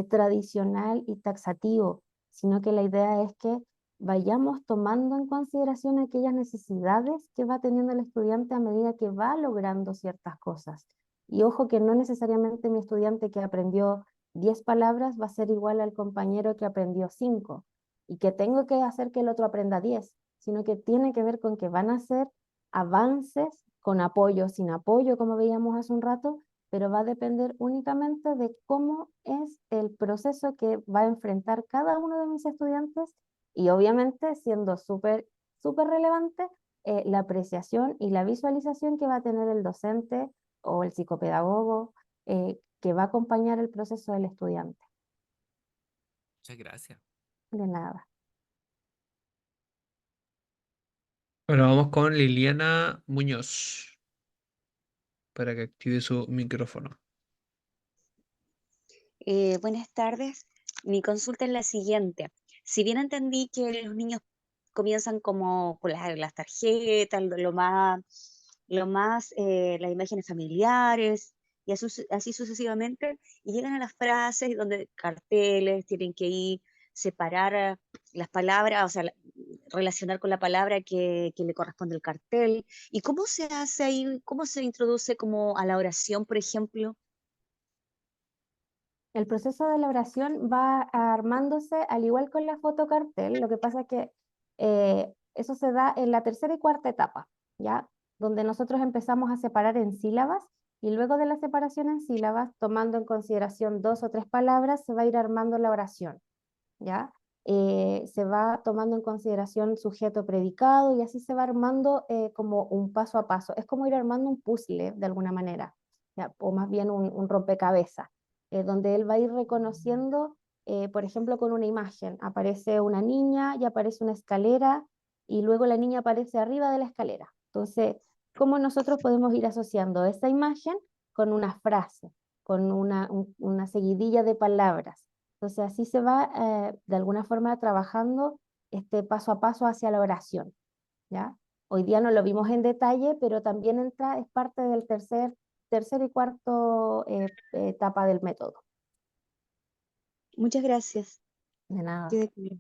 tradicional y taxativo, sino que la idea es que vayamos tomando en consideración aquellas necesidades que va teniendo el estudiante a medida que va logrando ciertas cosas. Y ojo que no necesariamente mi estudiante que aprendió 10 palabras va a ser igual al compañero que aprendió 5 y que tengo que hacer que el otro aprenda 10, sino que tiene que ver con que van a ser avances con apoyo, sin apoyo, como veíamos hace un rato, pero va a depender únicamente de cómo es el proceso que va a enfrentar cada uno de mis estudiantes y obviamente siendo súper relevante la apreciación y la visualización que va a tener el docente o el psicopedagogo que va a acompañar el proceso del estudiante. Muchas gracias. De nada. Ahora vamos con Liliana Muñoz para que active su micrófono. Buenas tardes. Mi consulta es la siguiente. Si bien entendí que los niños comienzan como con las tarjetas, las imágenes familiares y así sucesivamente, y llegan a las frases donde carteles tienen que ir, separar las palabras, o sea, relacionar con la palabra que le corresponde al cartel. ¿Y cómo se hace ahí? ¿Cómo se introduce como a la oración, por ejemplo? El proceso de elaboración va armándose al igual con la fotocartel, lo que pasa es que eso se da en la tercera y cuarta etapa, ¿ya? Donde nosotros empezamos a separar en sílabas y luego de la separación en sílabas, tomando en consideración 2 o 3 palabras, se va a ir armando la oración, ¿ya? Se va tomando en consideración sujeto predicado y así se va armando como un paso a paso. Es como ir armando un puzzle de alguna manera, ¿ya? O más bien un rompecabezas, donde él va a ir reconociendo, por ejemplo, con una imagen. Aparece una niña y aparece una escalera y luego la niña aparece arriba de la escalera. Entonces, ¿cómo nosotros podemos ir asociando esa imagen con una frase, con una seguidilla de palabras? Entonces así se va de alguna forma trabajando este paso a paso hacia la oración, ¿ya? Hoy día no lo vimos en detalle, pero también entra, es parte del tercer y cuarto etapa del método. Muchas gracias. De nada. Quede claro.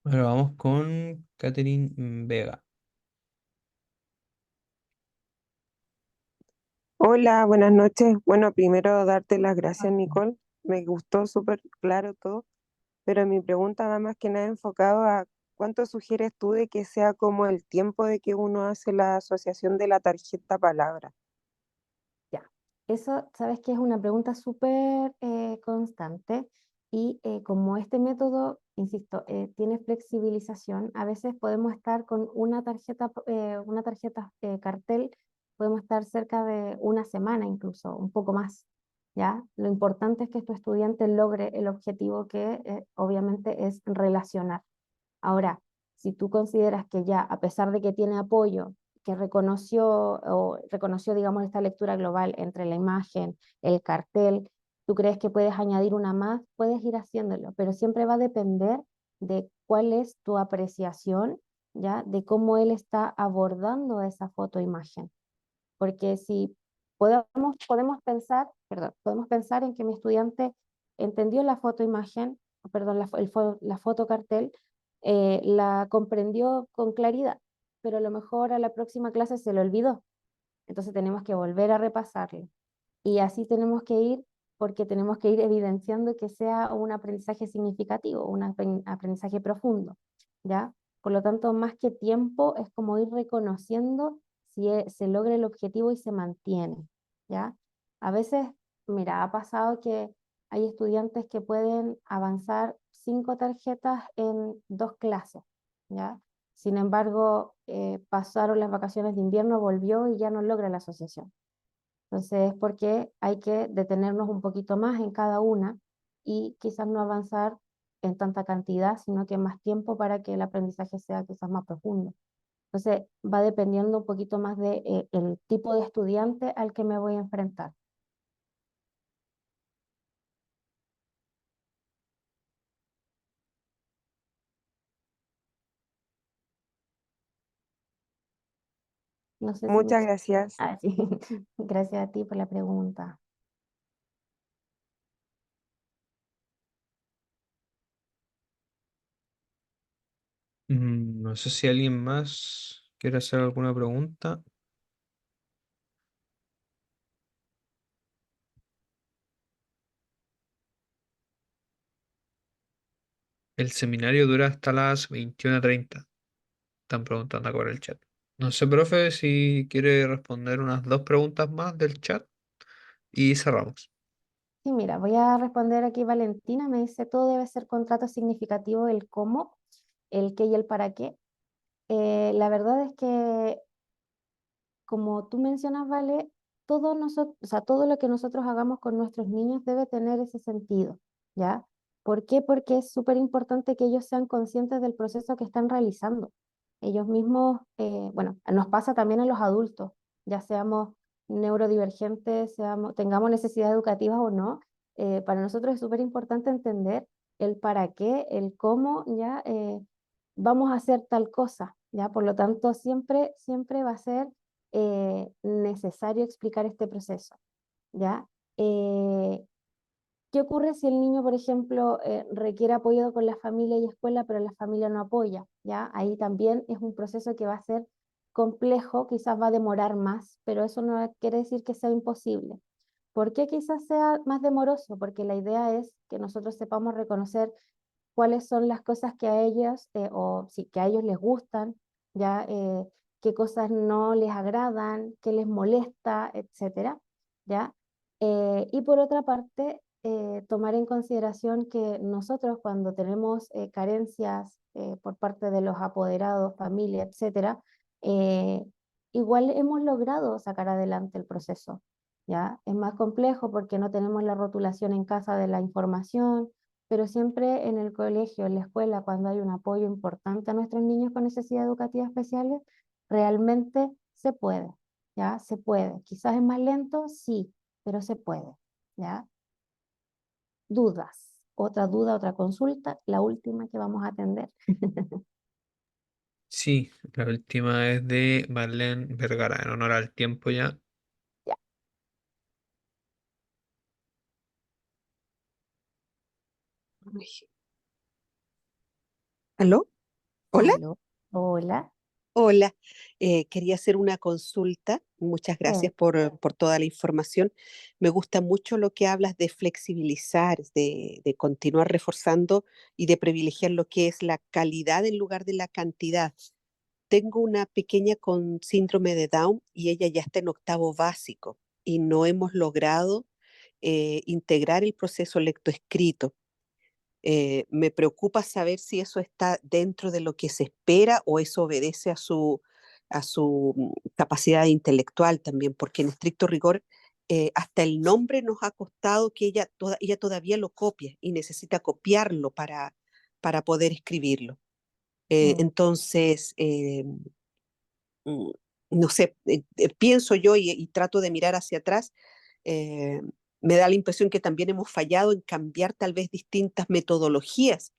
Ahora vamos con Catherine Vega. Hola, buenas noches. Bueno, primero darte las gracias, Nicole. Me gustó súper claro todo, pero mi pregunta va más que nada enfocado a cuánto sugieres tú de que sea como el tiempo de que uno hace la asociación de la tarjeta palabra. Ya, eso, sabes que es una pregunta súper constante y como este método, insisto, tiene flexibilización, a veces podemos estar con una tarjeta cartel, podemos estar cerca de una semana incluso, un poco más, ¿ya? Lo importante es que tu estudiante logre el objetivo que obviamente es relacionar. Ahora, si tú consideras que ya, a pesar de que tiene apoyo, que reconoció, digamos, esta lectura global entre la imagen, el cartel, tú crees que puedes añadir una más, puedes ir haciéndolo, pero siempre va a depender de cuál es tu apreciación, ¿ya? De cómo él está abordando esa fotoimagen. Porque si podemos pensar, perdón, podemos pensar en que mi estudiante entendió la fotoimagen, perdón, la fotocartel, la comprendió con claridad, pero a lo mejor a la próxima clase se lo olvidó. Entonces tenemos que volver a repasarlo. Y así tenemos que ir, porque tenemos que ir evidenciando que sea un aprendizaje significativo, un aprendizaje profundo, ¿ya? Por lo tanto, más que tiempo, es como ir reconociendo si se logra el objetivo y se mantiene, ¿ya? A veces, mira, ha pasado que hay estudiantes que pueden avanzar 5 tarjetas en 2 clases, ¿ya? Sin embargo, pasaron las vacaciones de invierno, volvió y ya no logra la asociación. Entonces es porque hay que detenernos un poquito más en cada una y quizás no avanzar en tanta cantidad, sino que más tiempo para que el aprendizaje sea quizás más profundo. Entonces va dependiendo un poquito más de, el tipo de estudiante al que me voy a enfrentar. No sé si me... Muchas gracias. Ah, sí. Gracias a ti por la pregunta. No sé si alguien más quiere hacer alguna pregunta. El seminario dura hasta las 21:30. Están preguntando acá por el chat. No sé, profe, si quiere responder unas 2 preguntas más del chat y cerramos. Sí, mira, voy a responder aquí. Valentina me dice, todo debe ser contrato significativo, el cómo, el qué y el para qué. La verdad es que, como tú mencionas, Vale, todo, o sea, todo lo que nosotros hagamos con nuestros niños debe tener ese sentido, ¿ya? ¿Por qué? Porque es súper importante que ellos sean conscientes del proceso que están realizando. Ellos mismos, bueno, nos pasa también a los adultos, ya seamos neurodivergentes, tengamos necesidades educativas o no, para nosotros es súper importante entender el para qué, el cómo, ¿ya? Vamos a hacer tal cosa, ¿ya? Por lo tanto, siempre va a ser necesario explicar este proceso, ¿ya? Eh, ¿Qué ocurre si el niño, por ejemplo, requiere apoyo con la familia y escuela, pero la familia no apoya? ¿Ya? Ahí también es un proceso que va a ser complejo, quizás va a demorar más, pero eso no quiere decir que sea imposible. ¿Por qué quizás sea más demoroso? Porque la idea es que nosotros sepamos reconocer cuáles son las cosas que a ellos, o sí, que a ellos les gustan, ya, qué cosas no les agradan, qué les molesta, etcétera, ya. Y por otra parte, tomar en consideración que nosotros, cuando tenemos carencias por parte de los apoderados, familia, etcétera, eh, igual hemos logrado sacar adelante el proceso, ¿ya? Es más complejo porque no tenemos la rotulación en casa de la información, pero siempre en el colegio, en la escuela, cuando hay un apoyo importante a nuestros niños con necesidades educativas especiales, realmente se puede, ¿ya? Se puede. Quizás es más lento, sí, pero se puede, ¿ya? Dudas. Otra duda, otra consulta, la última que vamos a atender. Sí, la última es de Marlene Vergara, en honor al tiempo ya. Ya. ¿Aló? ¿Hola? Aló. Hola. Hola. Quería hacer una consulta. Muchas Eh, gracias por toda la información. Me gusta mucho lo que hablas de flexibilizar, de continuar reforzando y de privilegiar lo que es la calidad en lugar de la cantidad. Tengo una pequeña con síndrome de Down y ella ya está en octavo básico y no hemos logrado integrar el proceso lectoescrito. Me preocupa saber si eso está dentro de lo que se espera o eso obedece a su capacidad intelectual también, porque en estricto rigor, hasta el nombre nos ha costado que ella todavía lo copie y necesita copiarlo para poder escribirlo. mm, Entonces, mm, no sé, pienso yo y trato de mirar hacia atrás. eh, Me da la impresión que también hemos fallado en cambiar tal vez distintas metodologías,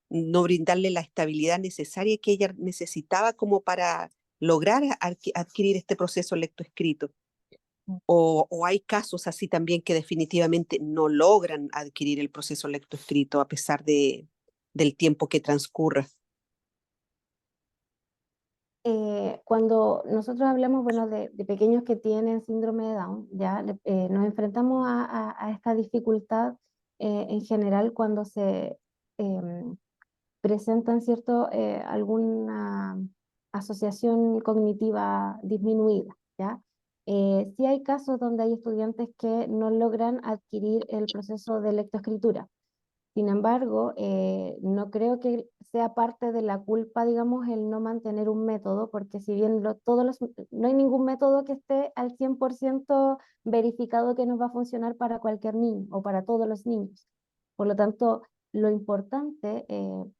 no brindarle la estabilidad necesaria que ella necesitaba como para lograr adquirir este proceso lectoescrito. O hay casos así también que definitivamente no logran adquirir el proceso lectoescrito a pesar del tiempo que transcurra. Cuando nosotros hablamos, bueno, de pequeños que tienen síndrome de Down, ya nos enfrentamos a esta dificultad en general cuando se presentan, ¿cierto?, alguna asociación cognitiva disminuida, ¿ya? Sí hay casos donde hay estudiantes que no logran adquirir el proceso de lectoescritura. Sin embargo, no creo que sea parte de la culpa, digamos, el no mantener un método, porque si bien no hay ningún método que esté al 100% verificado que nos va a funcionar para cualquier niño o para todos los niños. Por lo tanto, lo importante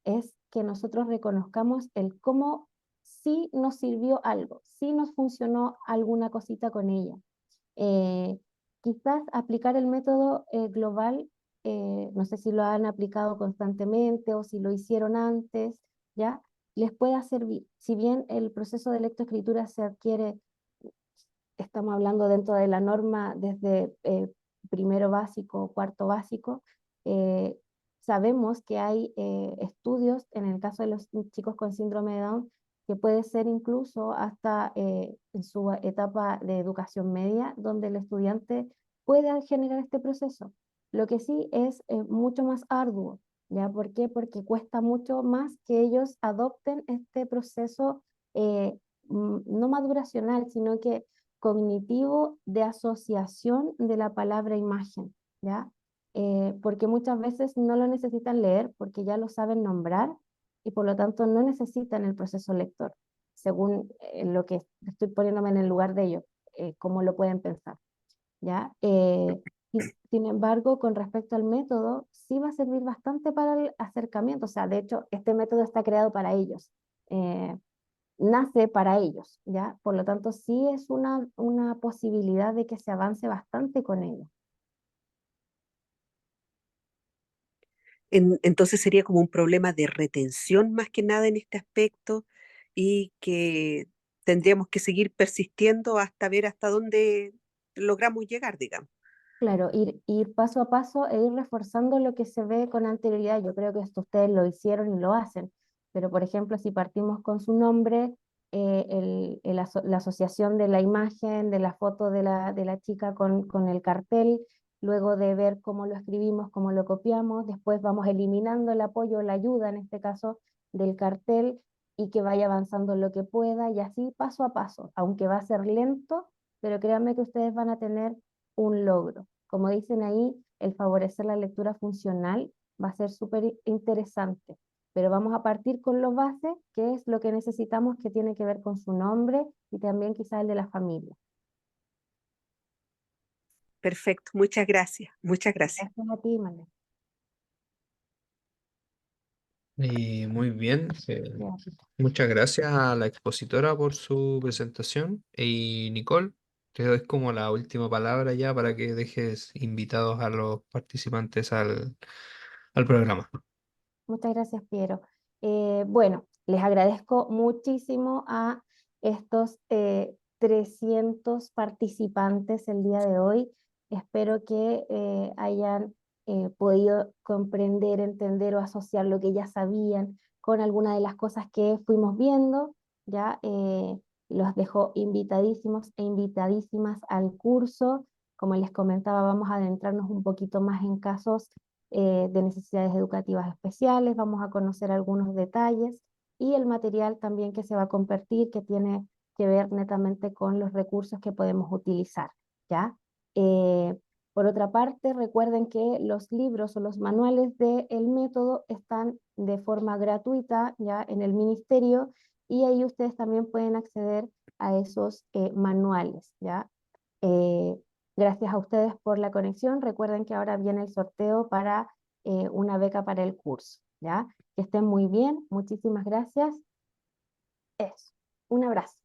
es que nosotros reconozcamos el cómo sí nos sirvió algo, sí nos funcionó alguna cosita con ella. Eh, Quizás aplicar el método global, no sé si lo han aplicado constantemente o si lo hicieron antes, ¿ya? Les pueda servir. Si bien el proceso de lectoescritura se adquiere, estamos hablando dentro de la norma desde primero básico, cuarto básico, eh, sabemos que hay estudios en el caso de los chicos con síndrome de Down que puede ser incluso hasta en su etapa de educación media, donde el estudiante puede generar este proceso. Lo que sí es mucho más arduo, ¿ya? ¿Por qué? Porque cuesta mucho más que ellos adopten este proceso no maduracional, sino que cognitivo de asociación de la palabra imagen, ¿ya? Porque muchas veces no lo necesitan leer porque ya lo saben nombrar y por lo tanto no necesitan el proceso lector, según lo que estoy poniéndome en el lugar de ellos, cómo lo pueden pensar, ¿ya? Sin embargo, con respecto al método, sí va a servir bastante para el acercamiento, o sea, de hecho, este método está creado para ellos. Nace para ellos, ¿ya? Por lo tanto, sí es una posibilidad de que se avance bastante con ello. Entonces sería como un problema de retención más que nada en este aspecto y que tendríamos que seguir persistiendo hasta ver hasta dónde logramos llegar, digamos. Claro, ir paso a paso e ir reforzando lo que se ve con anterioridad. Yo creo que esto ustedes lo hicieron y lo hacen, pero por ejemplo, si partimos con su nombre, la asociación de la imagen, de la foto de la chica con el cartel, luego de ver cómo lo escribimos, cómo lo copiamos, después vamos eliminando el apoyo, la ayuda en este caso del cartel y que vaya avanzando lo que pueda y así paso a paso, aunque va a ser lento, pero créanme que ustedes van a tener un logro. Como dicen ahí, el favorecer la lectura funcional va a ser súper interesante, pero vamos a partir con lo base, que es lo que necesitamos, que tiene que ver con su nombre y también quizás el de la familia. Perfecto, muchas gracias, muchas gracias. Gracias a ti, Male. Y muy bien, Gracias. muchas gracias a la expositora por su presentación. Y Nicole, te doy como la última palabra ya para que dejes invitados a los participantes al programa. Muchas gracias, Piero. Bueno, les agradezco muchísimo a estos 300 participantes el día de hoy. Espero que hayan podido comprender, entender o asociar lo que ya sabían con alguna de las cosas que fuimos viendo. Ya los dejo invitadísimos e invitadísimas al curso. Como les comentaba, vamos a adentrarnos un poquito más en casos de necesidades educativas especiales, vamos a conocer algunos detalles y el material también que se va a compartir que tiene que ver netamente con los recursos que podemos utilizar, ¿ya? Eh, por otra parte, recuerden que los libros o los manuales del método están de forma gratuita ya en el ministerio y ahí ustedes también pueden acceder a esos manuales, ¿ya? Eh, Gracias a ustedes por la conexión. Recuerden que ahora viene el sorteo para una beca para el curso, ¿ya? Que estén muy bien. Muchísimas gracias. Eso. Un abrazo.